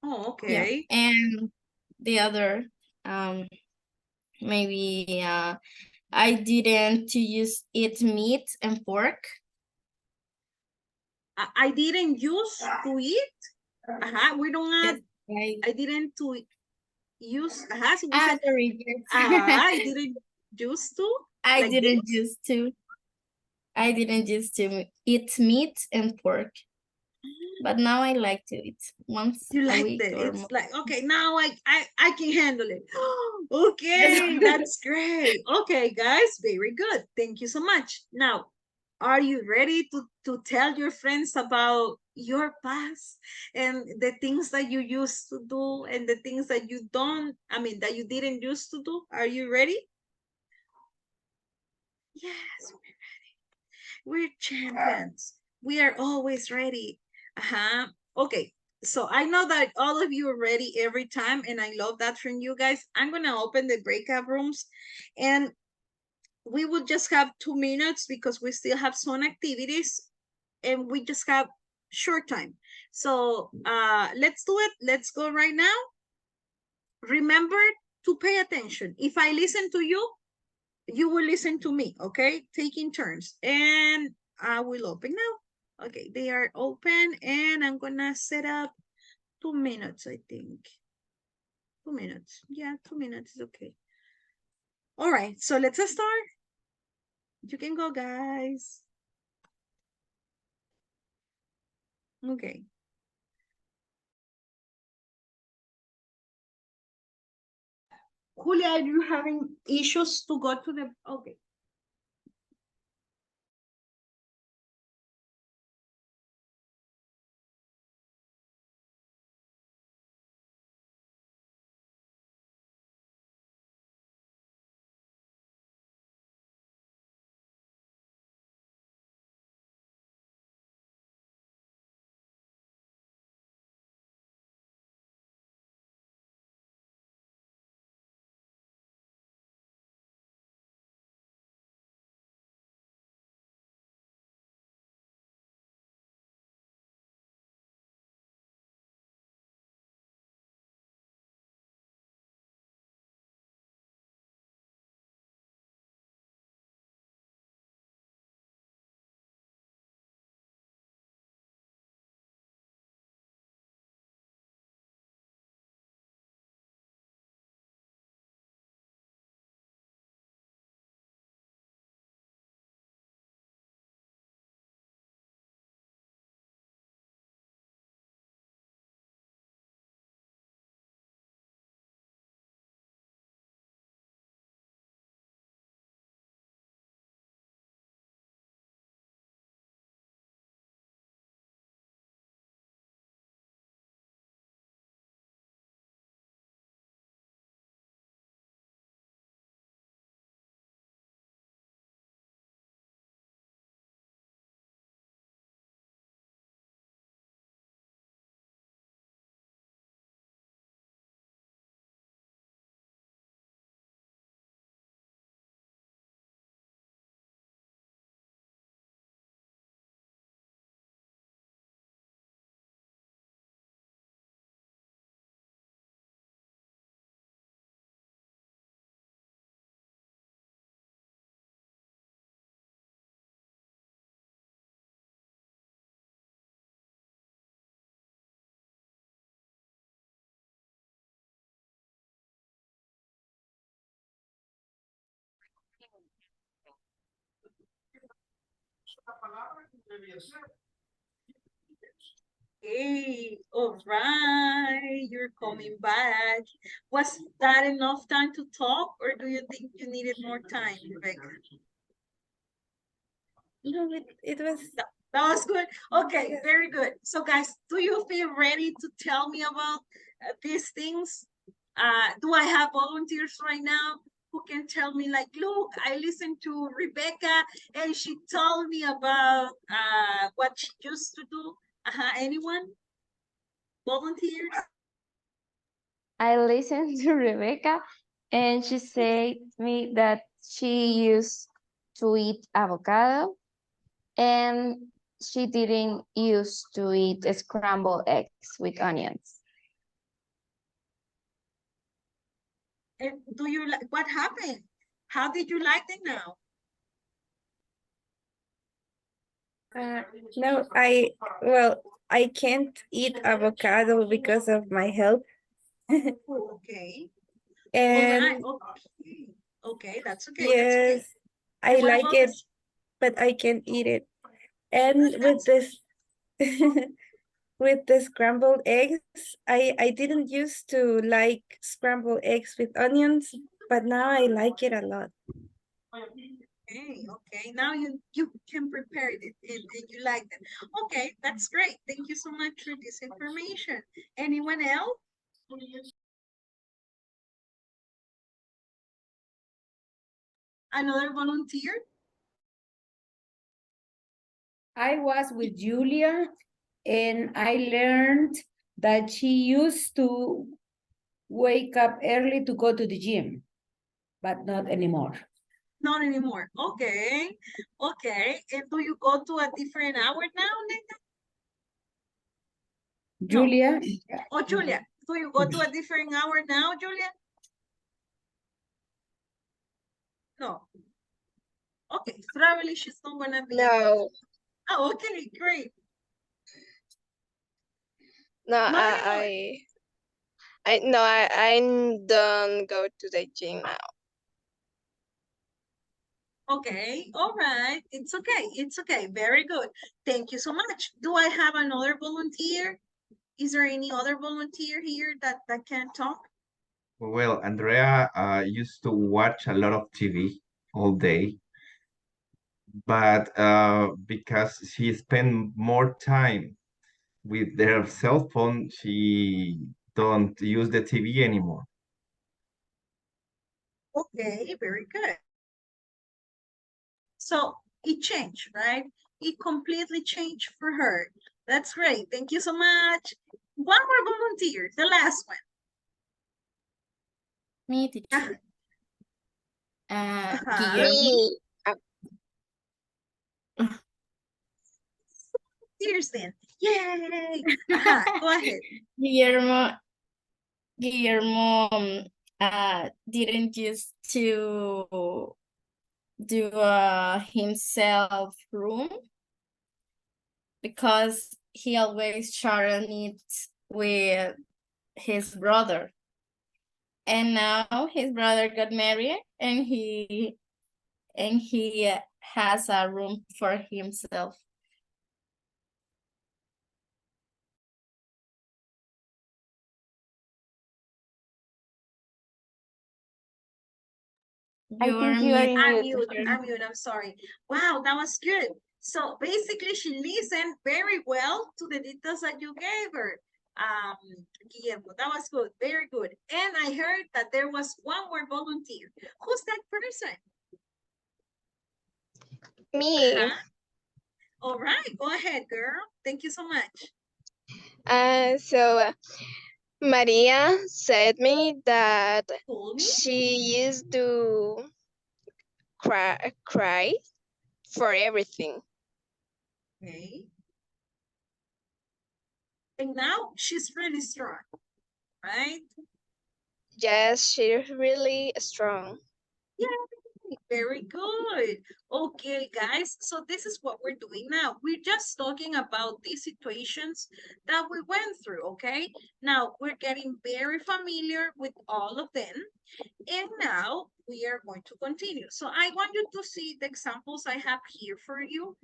oh, Yeah. okay. And the other, maybe I didn't to eat meat and pork. I didn't use to eat. We don't have, Yes, I didn't to use, so we said, sorry, yes. I didn't used to, I like didn't this. used to. I didn't used to eat meat and pork, but now I like to eat once You a liked week it. or It's more. like, okay, now I can handle it. Okay, Yes. that's great. Okay, guys, very good. Thank you so much. Now, are you ready to tell your friends about your past and the things that you used to do and the things that you don't, that you didn't used to do? Are you ready? Yes, we're champions. We are always ready. Okay, so I know that all of you are ready every time, and I love that from you guys. I'm gonna open the breakout rooms, and we will just have 2 minutes because we still have some activities, and we just have short time. So let's do it. Let's go right now. Remember to pay attention. If I listen to you, you will listen to me, okay? Taking turns. And I will open now. Okay, they are open and I'm gonna set up 2 minutes, I think. 2 minutes. Yeah, 2 minutes is okay. All right, so let's start. You can go, guys. Okay. Julia, are you having issues to go to the, okay. Hey, all right, you're coming back. Was that enough time to talk, or do you think you needed more time, Rebecca? No, it was. That was good. Okay, very good. So, guys, do you feel ready to tell me about these things? Do I have volunteers right now who can tell me, like, look, I listened to Rebecca and she told me about what she used to do? Anyone? Volunteers? I listened to Rebecca and she said to me that she used to eat avocado and she didn't used to eat scrambled eggs with onions. And do you like what happened? How did you like it now? No, I can't eat avocado because of my health. Okay. All And right. Okay. Okay, that's okay. That's okay. yes, I And what like about it, this? but I can't eat it. And with That's- this with the scrambled eggs, I didn't used to like scrambled eggs with onions, but now I like it a lot. Okay, okay. Now you can prepare it and you like it. Okay, that's great. Thank you so much for this information. Anyone else? Another volunteer? I was with Julia and I learned that she used to wake up early to go to the gym, but not anymore. Not anymore. Okay. Okay. And do you go to a different hour now, Nina? Julia, Oh, Julia, do you go to a different hour now, Julia? No. Okay, probably she's not gonna be. No, Oh, okay, great. no, Not anymore. I no, I don't go to the gym now. Okay, all right. It's okay. It's okay. Very good. Thank you so much. Do I have another volunteer? Is there any other volunteer here that can talk? Well, Andrea used to watch a lot of TV all day, but because she spent more time with their cell phone, she don't use the TV anymore. Okay, very good. So it changed, right? It completely changed for her. That's great. Thank you so much. One more volunteer, the last one. Me, teacher. Uh-huh. Guillermo. Cheers then. Yay! Go ahead. Guillermo didn't used to do himself room because he always shared it with his brother. And now his brother got married and he has a room for himself. I think you are in I'm mute. mute. I'm mute. I'm sorry. Wow, that was good. So basically, she listened very well to the details that you gave her. Guillermo, that was good. Very good. And I heard that there was one more volunteer. Who's that person? Me. All right, go ahead, girl. Thank you so much. So Maria said me that Told me? she used to cry for everything. Okay. And now she's really strong, right? Yes, she's really strong. Yay, very good. Okay, guys, so this is what we're doing now. We're just talking about these situations that we went through, okay? Now, we're getting very familiar with all of them. And now we are going to continue. So I want you to see the examples I have here for you.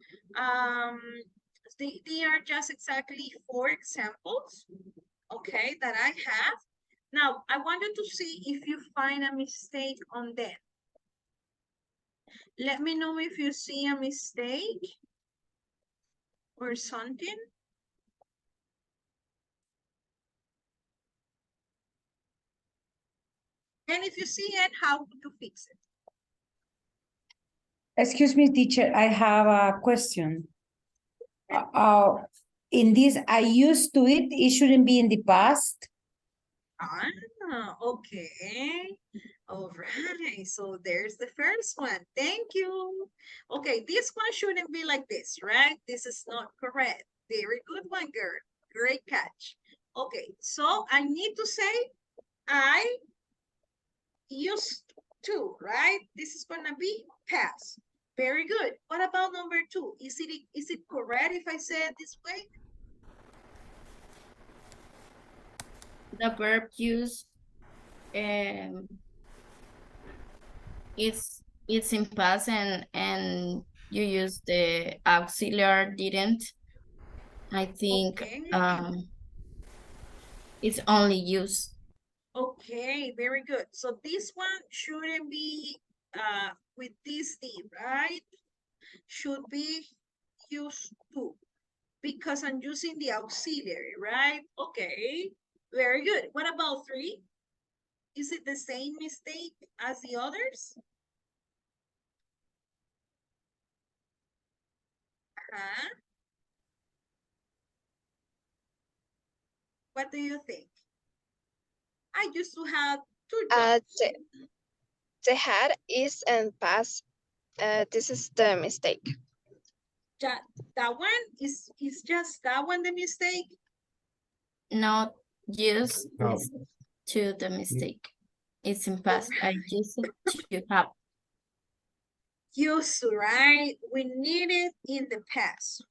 They are just exactly 4 examples, okay, that I have. Now, I want you to see if you find a mistake on them. Let me know if you see a mistake or something. And if you see it, how would you fix it? Excuse me, teacher, I have a question. In this, I used to it shouldn't be in the past. Okay. All right. So there's the first one. Thank you. Okay, this one shouldn't be like this, right? This is not correct. Very good one, girl. Great catch. Okay, so I need to say I used to, right? This is gonna be past. Very good. What about number 2? Is it correct if I say it this way? The verb use it's in past and you use the auxiliary didn't. I think Okay. it's only use. Okay, very good. So this one shouldn't be with this D, right? Should be used to, because I'm using the auxiliary, right? Okay, very good. What about 3? Is it the same mistake as the others? What do you think? I used to have 2 jobs. The had is and past. This is the mistake. That one is just that one the mistake? Not use No. to the mistake. It's in past. I used to have. Used to, right? We need it in the past.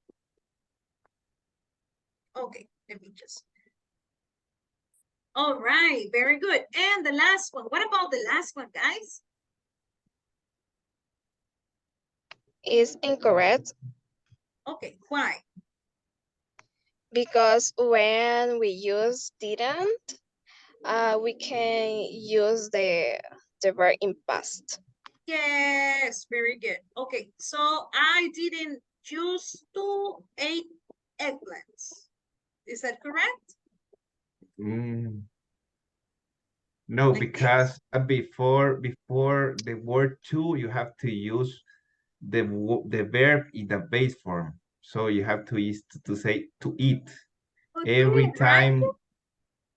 Okay, let me just. All right, very good. And the last one. What about the last one, guys? is incorrect Okay, why? because when we use didn't, we can use the verb in past. Yes, very good. Okay, so I didn't used to eat eggplants. Is that correct? Mm, no, Like this? because before the word to, you have to use the verb in the base form. So you have to use to say to eat. Oh, Every did, right? time,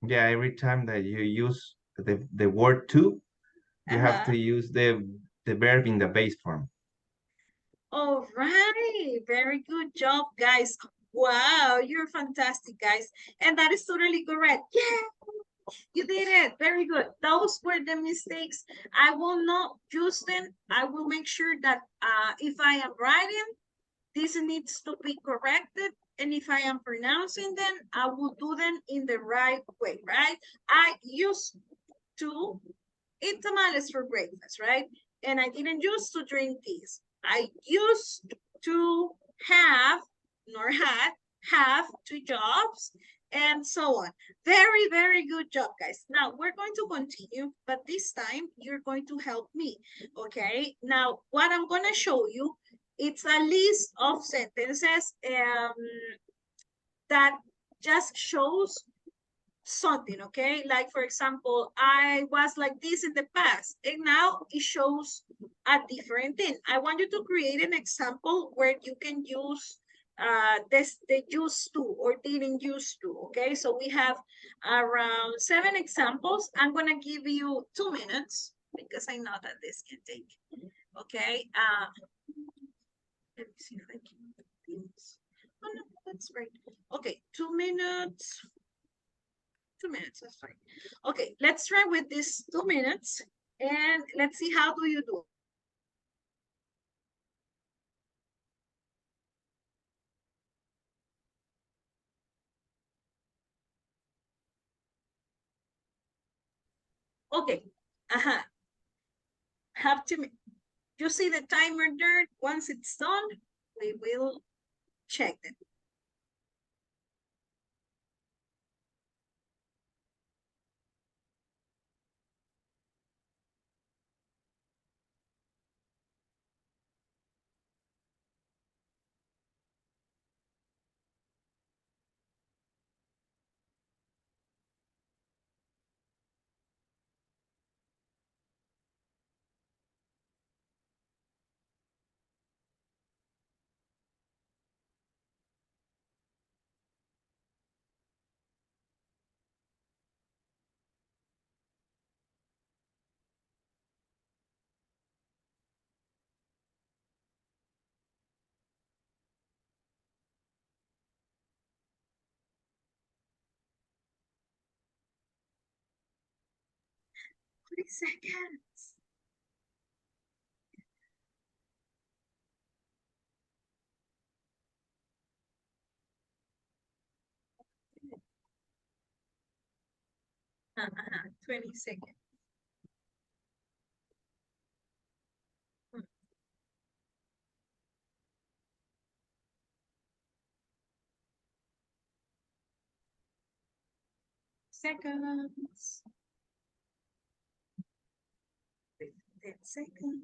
yeah, every time that you use the word to, you have to use the verb in the base form. All right, very good job, guys. Wow, you're fantastic, guys. And that is totally correct. Yeah, you did it. Very good. Those were the mistakes. I will not use them. I will make sure that if I am writing, this needs to be corrected. And if I am pronouncing them, I will do them in the right way, right? I used to eat tamales for breakfast, right? And I didn't used to drink this. I used to have, nor have 2 jobs, and so on. Very, very good job, guys. Now we're going to continue, but this time you're going to help me, okay? Now, what I'm gonna show you, it's a list of sentences that just shows something, okay? Like, for example, I was like this in the past, and now it shows a different thing. I want you to create an example where you can use the used to or didn't used to, okay? So we have around 7 examples. I'm gonna give you 2 minutes because I know that this can take, okay? Let me see if I can do this. Oh no, that's right. Okay, 2 minutes. 2 minutes, that's fine. Okay, let's try with this 2 minutes and let's see how do you do. Okay, have to, you see the timer there? Once it's done, we will check them. Three seconds. Uh 20 seconds. Seconds. 10 seconds.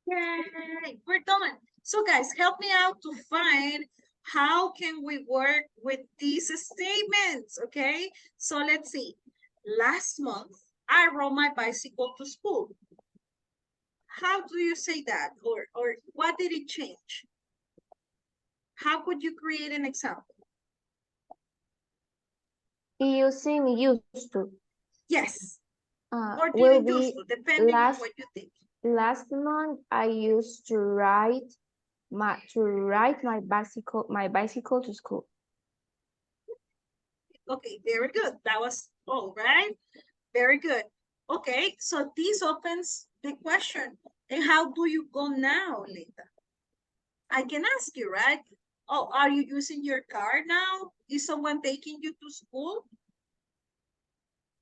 Yay, we're done. So guys, help me out to find how can we work with these statements, okay? So let's see. Last month, I rode my bicycle to school. How do you say that? Or what did it change? How could you create an example? Using used to. Yes. Or Will didn't use be to, depending on last what you think. last month I used to ride my bicycle to school. Okay, very good. That was all right. Very good. Okay, so this opens the question. And how do you go now, Linda? I can ask you, right? Oh, are you using your car now? Is someone taking you to school?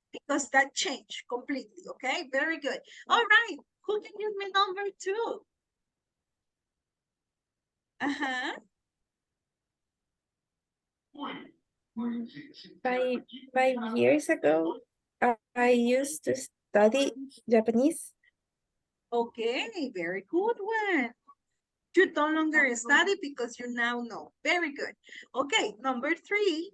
Because that changed completely, okay? Very good. All right, who can give me number 2? Uh-huh. 5 years ago, I used to study Japanese. Okay, very good one. You no longer study because you now know. Very good. Okay, number 3.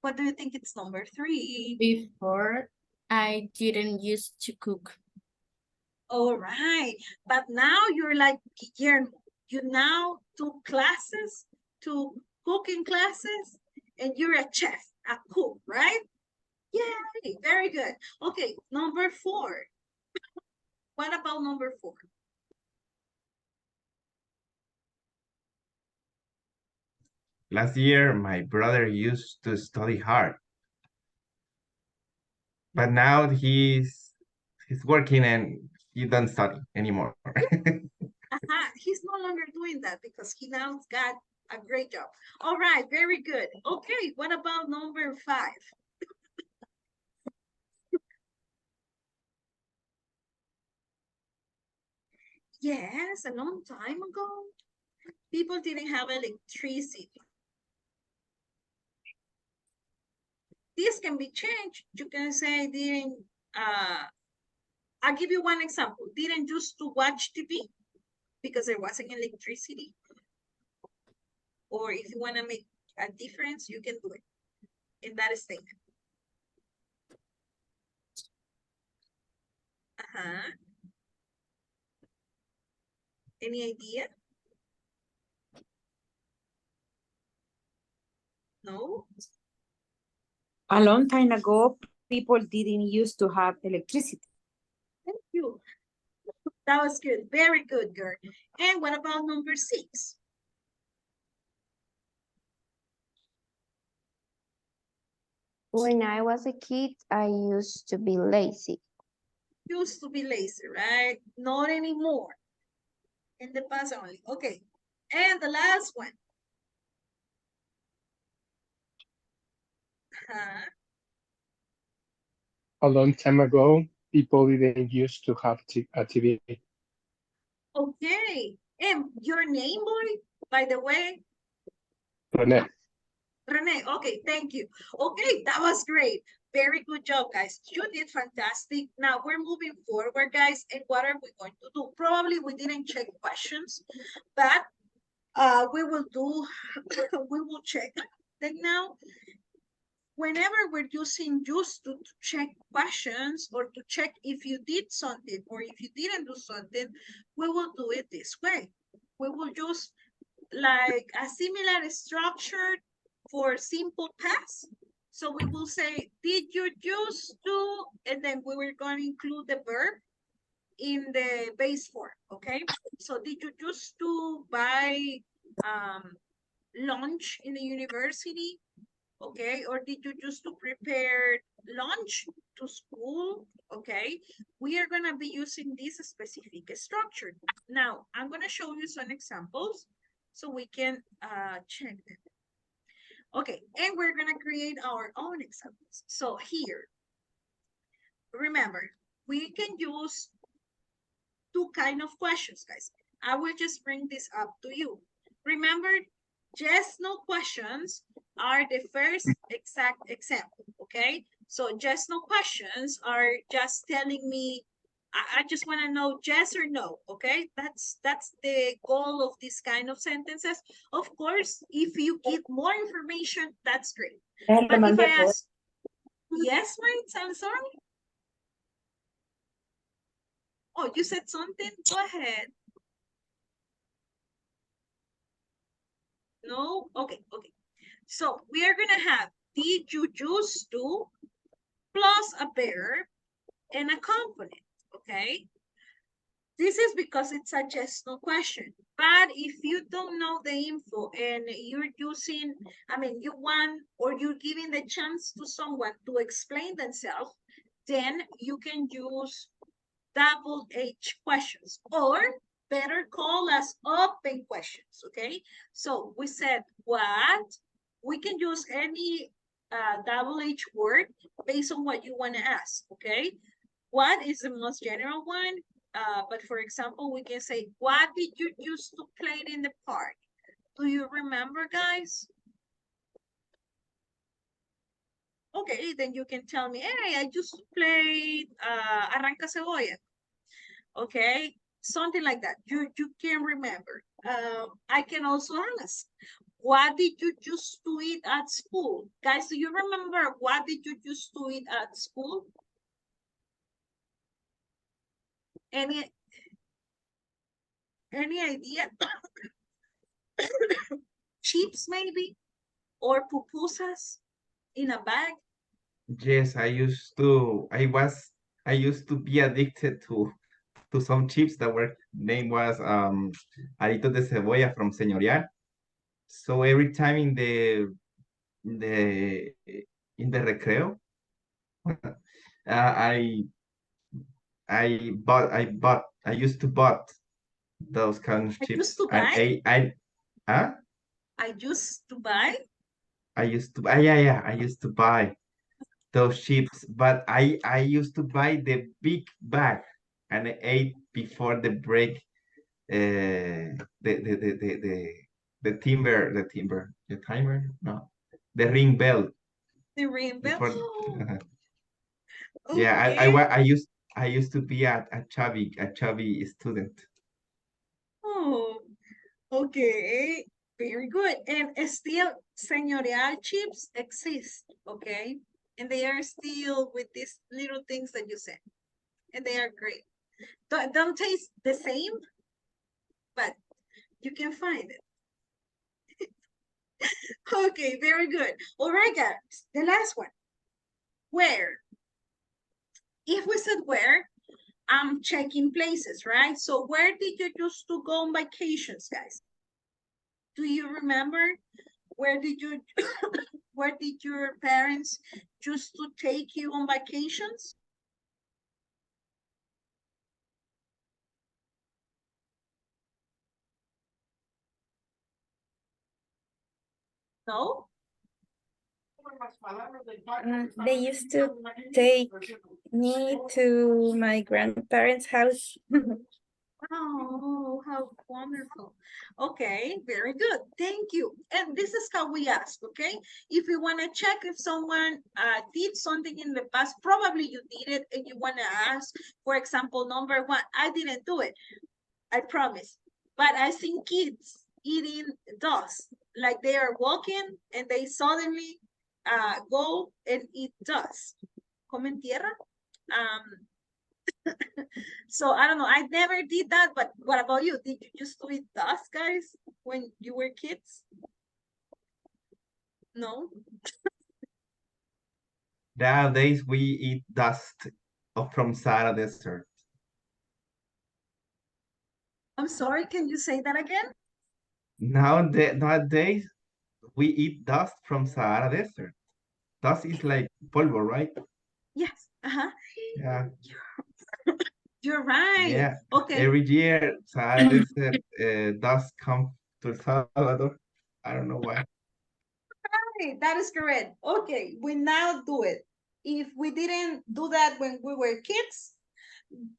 What do you think it's number 3? Before, I didn't used to cook. All right, but now you're like Guillermo. You now took classes, to cooking classes, and you're a chef, a cook, right? Yay, very good. Okay, number 4. What about number 4? Last year, my brother used to study hard, but now he's working and he don't study anymore. He's no longer doing that because he now got a great job. All right, very good. Okay, what about number 5? Yes, a long time ago, people didn't have electricity. This can be changed. You can say didn't, I'll give you one example. Didn't used to watch TV because there wasn't electricity. Or if you want to make a difference, you can do it in that statement. Any idea? No? A long time ago, people didn't used to have electricity. Thank you. That was good. Very good, girl. And what about number 6? When I was a kid, I used to be lazy. Used to be lazy, right? Not anymore. In the past only. Okay. And the last one. A long time ago, people didn't used to have a TV. Okay. And your name, boy, by the way? Rene. Rene, okay, thank you. Okay, that was great. Very good job, guys. You did fantastic. Now we're moving forward, guys. And what are we going to do? Probably we didn't check questions, but we will do, we will check them now. Whenever we're using used to check questions or to check if you did something or if you didn't do something, we will do it this way. We will use like a similar structure for simple past. So we will say, did you used to, and then we were going to include the verb in the base form, okay? So did you used to buy lunch in the university? Okay, or did you just to prepare lunch to school? Okay, we are going to be using this specific structure. Now, I'm going to show you some examples so we can check them. Okay, and we're going to create our own examples. So here, remember, we can use 2 kind of questions, guys. I will just bring this up to you. Remember, yes, no questions are the first exact example, okay? So yes, no questions are just telling me, I just want to know yes or no, okay? That's the goal of this kind of sentences. Of course, if you give more information, that's great. But if I ask, yes, Maritz, I'm sorry. Oh, you said something? Go ahead. No? Okay, okay. So we are gonna have did you used to plus a verb and a component, okay? This is because it's a yes no question. But if you don't know the info and you're using, I mean, you want or you're giving the chance to someone to explain themselves, then you can use double H questions. Or better call as open questions, okay? So we said what, we can use any double H word based on what you want to ask, okay? What is the most general one? But for example, we can say, what did you used to play in the park? Do you remember, guys? Okay, then you can tell me, hey, I used to play Arranca Cebolla. Okay, something like that. You can remember. I can also ask, what did you used to eat at school? Guys, do you remember what did you used to eat at school? Any idea? Chips maybe? Or pupusas in a bag? Yes, I used to be addicted to some chips that were name was aritos de cebolla from Señorial. So every time in the in the recreo, I I used to bought those kind of I chips used to and buy? huh? I used to buy? I used to yeah, I used to buy those chips, but I used to buy the big bag and I ate before the break the timer, no, the ring bell The rainbow? before. Yeah, Okay. I used to be a chubby student. Oh, okay. Very good. And still, señorial chips exist, okay? And they are still with these little things that you said. And they are great. Don't taste the same, but you can find it. Okay, very good. All right, guys. The last one. Where? If we said where, I'm checking places, right? So where did you used to go on vacations, guys? Do you remember? Where did you where did your parents used to take you on vacations? No? They used to take me to my grandparents' house. Oh, how wonderful. Okay, very good. Thank you. And this is how we ask, okay? If you want to check if someone did something in the past, probably you did it and you want to ask, for example, number one, I didn't do it, I promise. But I seen kids eating dust, like they are walking and they suddenly go and eat dust. Comen tierra? So I don't know. I never did that, but what about you? Did you used to eat dust, guys, when you were kids? No? Nowadays we eat dust from Sahara Desert. I'm sorry, can you say that again? Nowadays we eat dust from Sahara Desert. Dust is like polvo, right? Yes. Uh-huh. Yeah, You're right. yeah. Okay. Every year Sahara Desert dust come to El Salvador. I don't know why. Right, that is correct. Okay, we now do it. If we didn't do that when we were kids,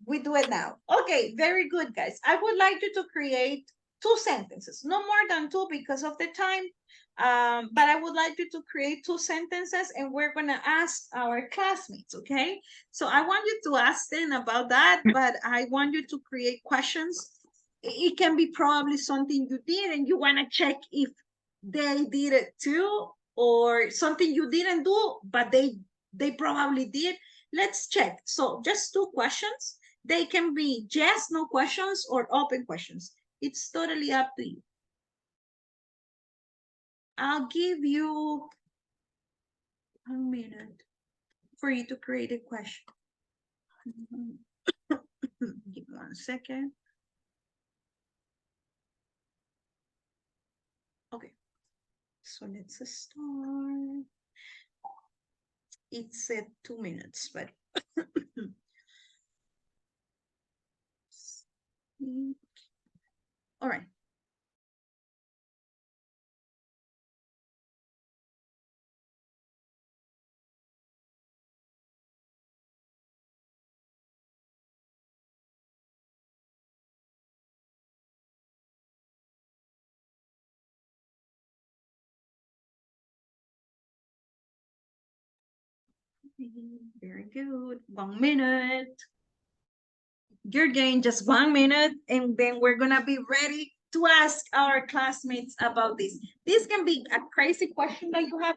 we do it now. Okay, very good, guys. I would like you to create 2 sentences, no more than 2 because of the time. But I would like you to create 2 sentences and we're gonna ask our classmates, okay? So I want you to ask them about that, but I want you to create questions. It can be probably something you did and you wanna check if they did it too, or something you didn't do, but they probably did. Let's check. So just 2 questions. They can be yes, no questions or open questions. It's totally up to you. I'll give you a minute for you to create a question. Give me 1 second. Okay, so let's start. It said 2 minutes, but All right. Very good. 1 minute. You're getting just 1 minute, and then we're gonna be ready to ask our classmates about this. This can be a crazy question that you have.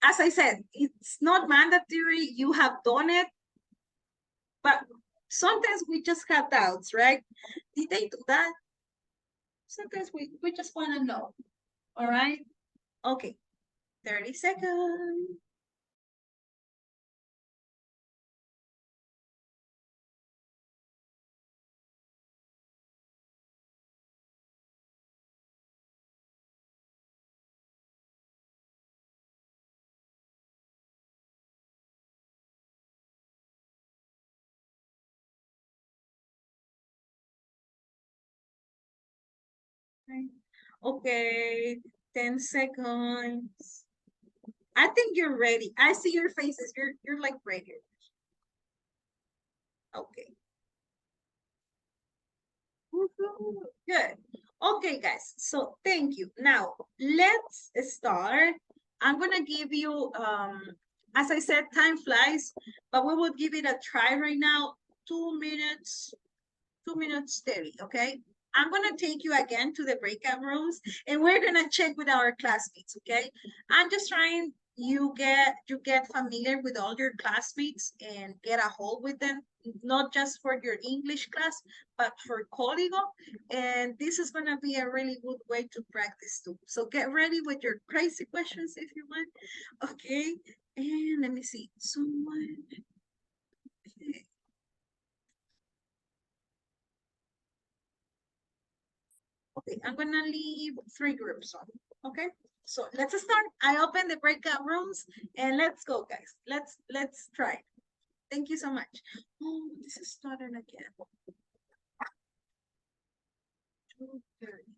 As I said, it's not mandatory. You have done it, but sometimes we just have doubts, right? Did they do that? Sometimes we just want to know. All right. Okay. 30 seconds. Okay, 10 seconds. I think you're ready. I see your faces. You're like ready. Okay. Woohoo. Good. Okay, guys. So thank you. Now let's start. I'm gonna give you as I said, time flies, but we will give it a try right now. 2 minutes, 2 minutes steady, okay? I'm gonna take you again to the breakout rooms and we're gonna check with our classmates, okay? I'm just trying you get familiar with all your classmates and get a hold with them, not just for your English class, but for Código. And this is gonna be a really good way to practice too. So get ready with your crazy questions if you want, okay? And let me see, someone. Okay. Okay, I'm gonna leave 3 groups on. Okay, so let's start. I open the breakout rooms and let's go, guys. Let's try. Thank you so much. Oh, this is starting again. 2:30.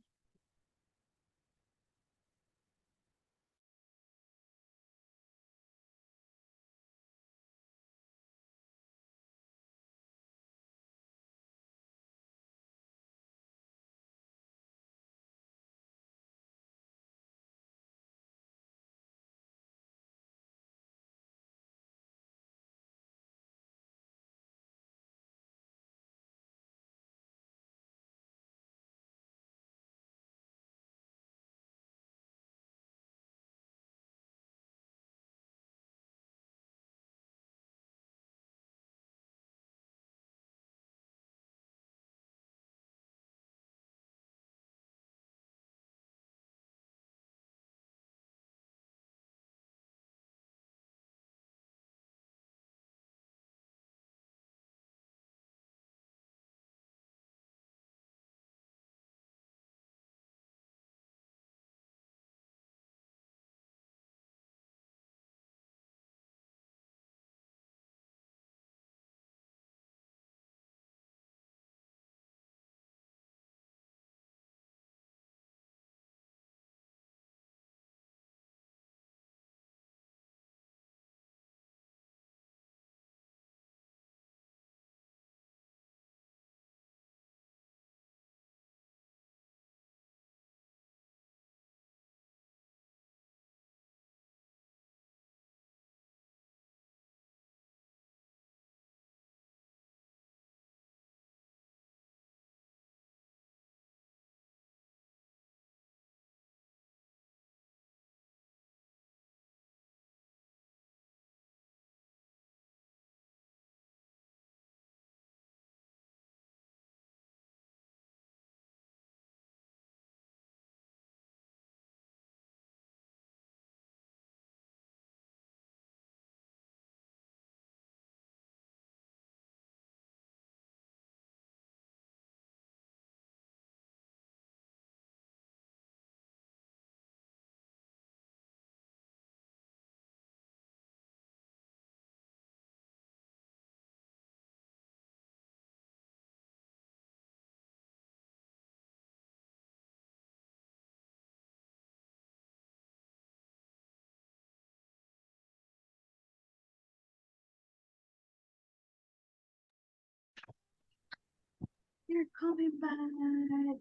They're coming back.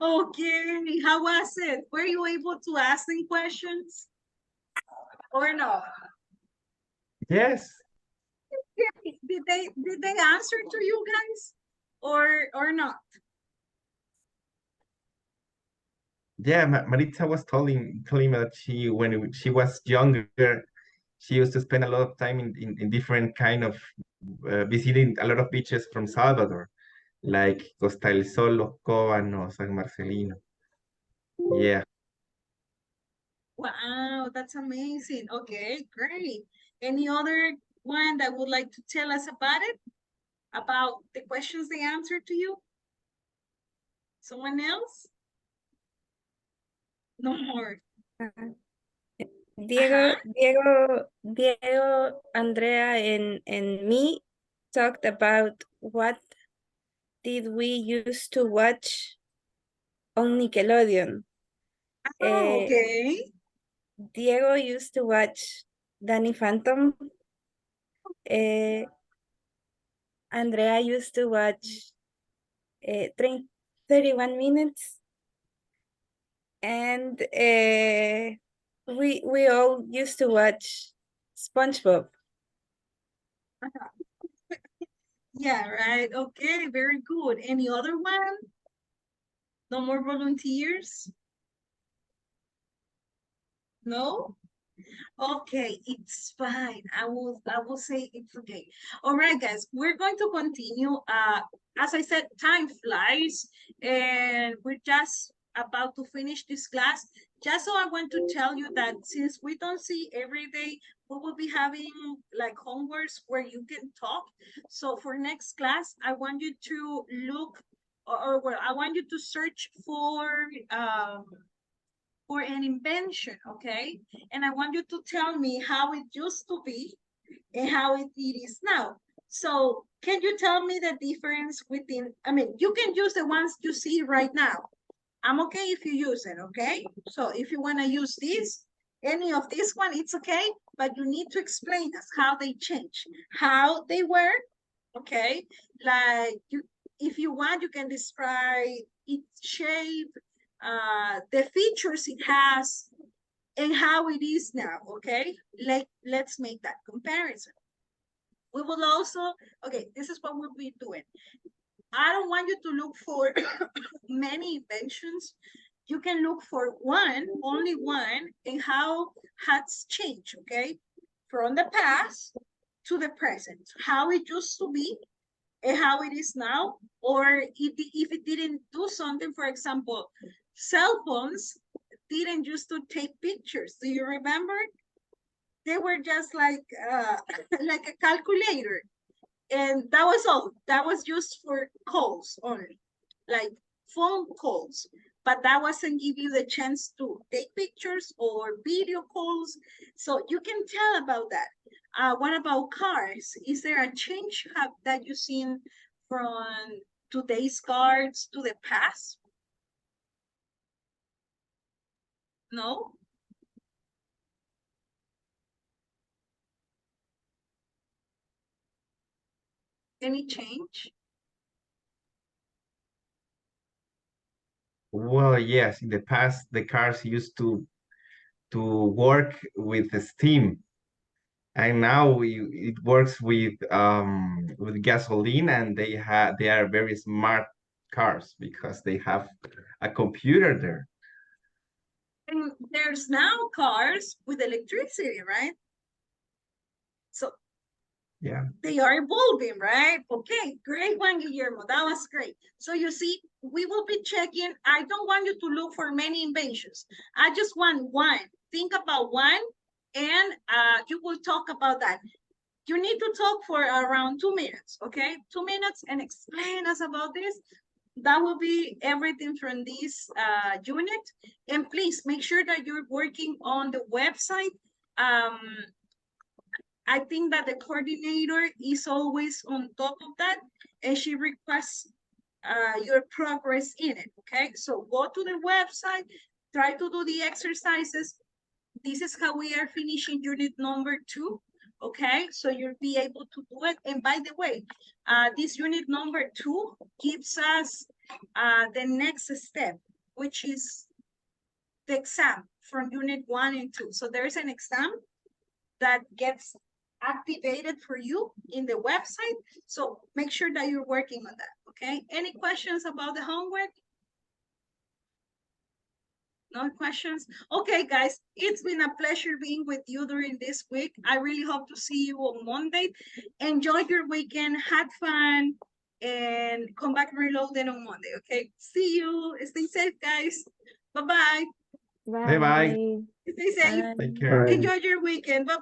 Okay, how was it? Were you able to ask them questions? Or no? Yes. Did they answer to you guys? Or not? Yeah, Maritza was telling me that when she was younger, she used to spend a lot of time in different kind of visiting a lot of beaches from Salvador, like Costa del Sol, Los Cóbanos, San Marcelino. Yeah. Wow, that's amazing. Okay, great. Any other one that would like to tell us about it? About the questions they answered to you? Someone else? No more. Diego, Andrea, and me talked about what did we used to watch on Nickelodeon. Oh, okay. Diego used to watch Danny Phantom. Andrea used to watch 31 Minutes. And we all used to watch SpongeBob. Yeah, right. Okay, very good. Any other one? No more volunteers? No? Okay, it's fine. I will say it's okay. All right, guys, we're going to continue. As I said, time flies, and we're just about to finish this class. Just so I want to tell you that since we don't see every day, we will be having like homeworks where you can talk. So for next class, I want you to look, or I want you to search for an invention, okay? And I want you to tell me how it used to be and how it is now. So can you tell me the difference within, I mean, you can use the ones you see right now. I'm okay if you use it, okay? So if you wanna use this, any of this one, it's okay, but you need to explain us how they change, how they work, okay? Like if you want, you can describe its shape, the features it has, and how it is now, okay? Let's make that comparison. We will also, okay, this is what we'll be doing. I don't want you to look for many inventions. You can look for one, only one, and how has changed, okay? From the past to the present, how it used to be and how it is now, or if it didn't do something. For example, cell phones didn't used to take pictures. Do you remember? They were just like like a calculator, and that was all. That was used for calls only, like phone calls. But that wasn't give you the chance to take pictures or video calls. So you can tell about that. What about cars? Is there a change that you've seen from today's cars to the past? No? Any change? Well, yes, in the past, the cars used to work with the steam, and now it works with gasoline, and they are very smart cars because they have a computer there. And there's now cars with electricity, right? So Yeah. they are evolving, right? Okay, great one, Guillermo. That was great. So you see, we will be checking. I don't want you to look for many inventions. I just want one. Think about one, and you will talk about that. You need to talk for around 2 minutes, okay? 2 minutes and explain us about this. That will be everything from this unit. And please make sure that you're working on the website. I think that the coordinator is always on top of that, and she requests your progress in it, okay? So go to the website, try to do the exercises. This is how we are finishing unit number 2. okay? So you'll be able to do it. And by the way, this unit number 2 gives us the next step, which is the exam from unit 1 and 2. So there's an exam that gets activated for you in the website. So make sure that you're working on that, okay? Any questions about the homework? No questions? Okay, guys, it's been a pleasure being with you during this week. I really hope to see you on Monday. Enjoy your weekend, have fun, and come back reloaded on Monday, okay? See you. Stay safe, guys. Bye-bye. Bye bye. Stay safe. Take Bye. care. Enjoy your weekend. Bye-bye.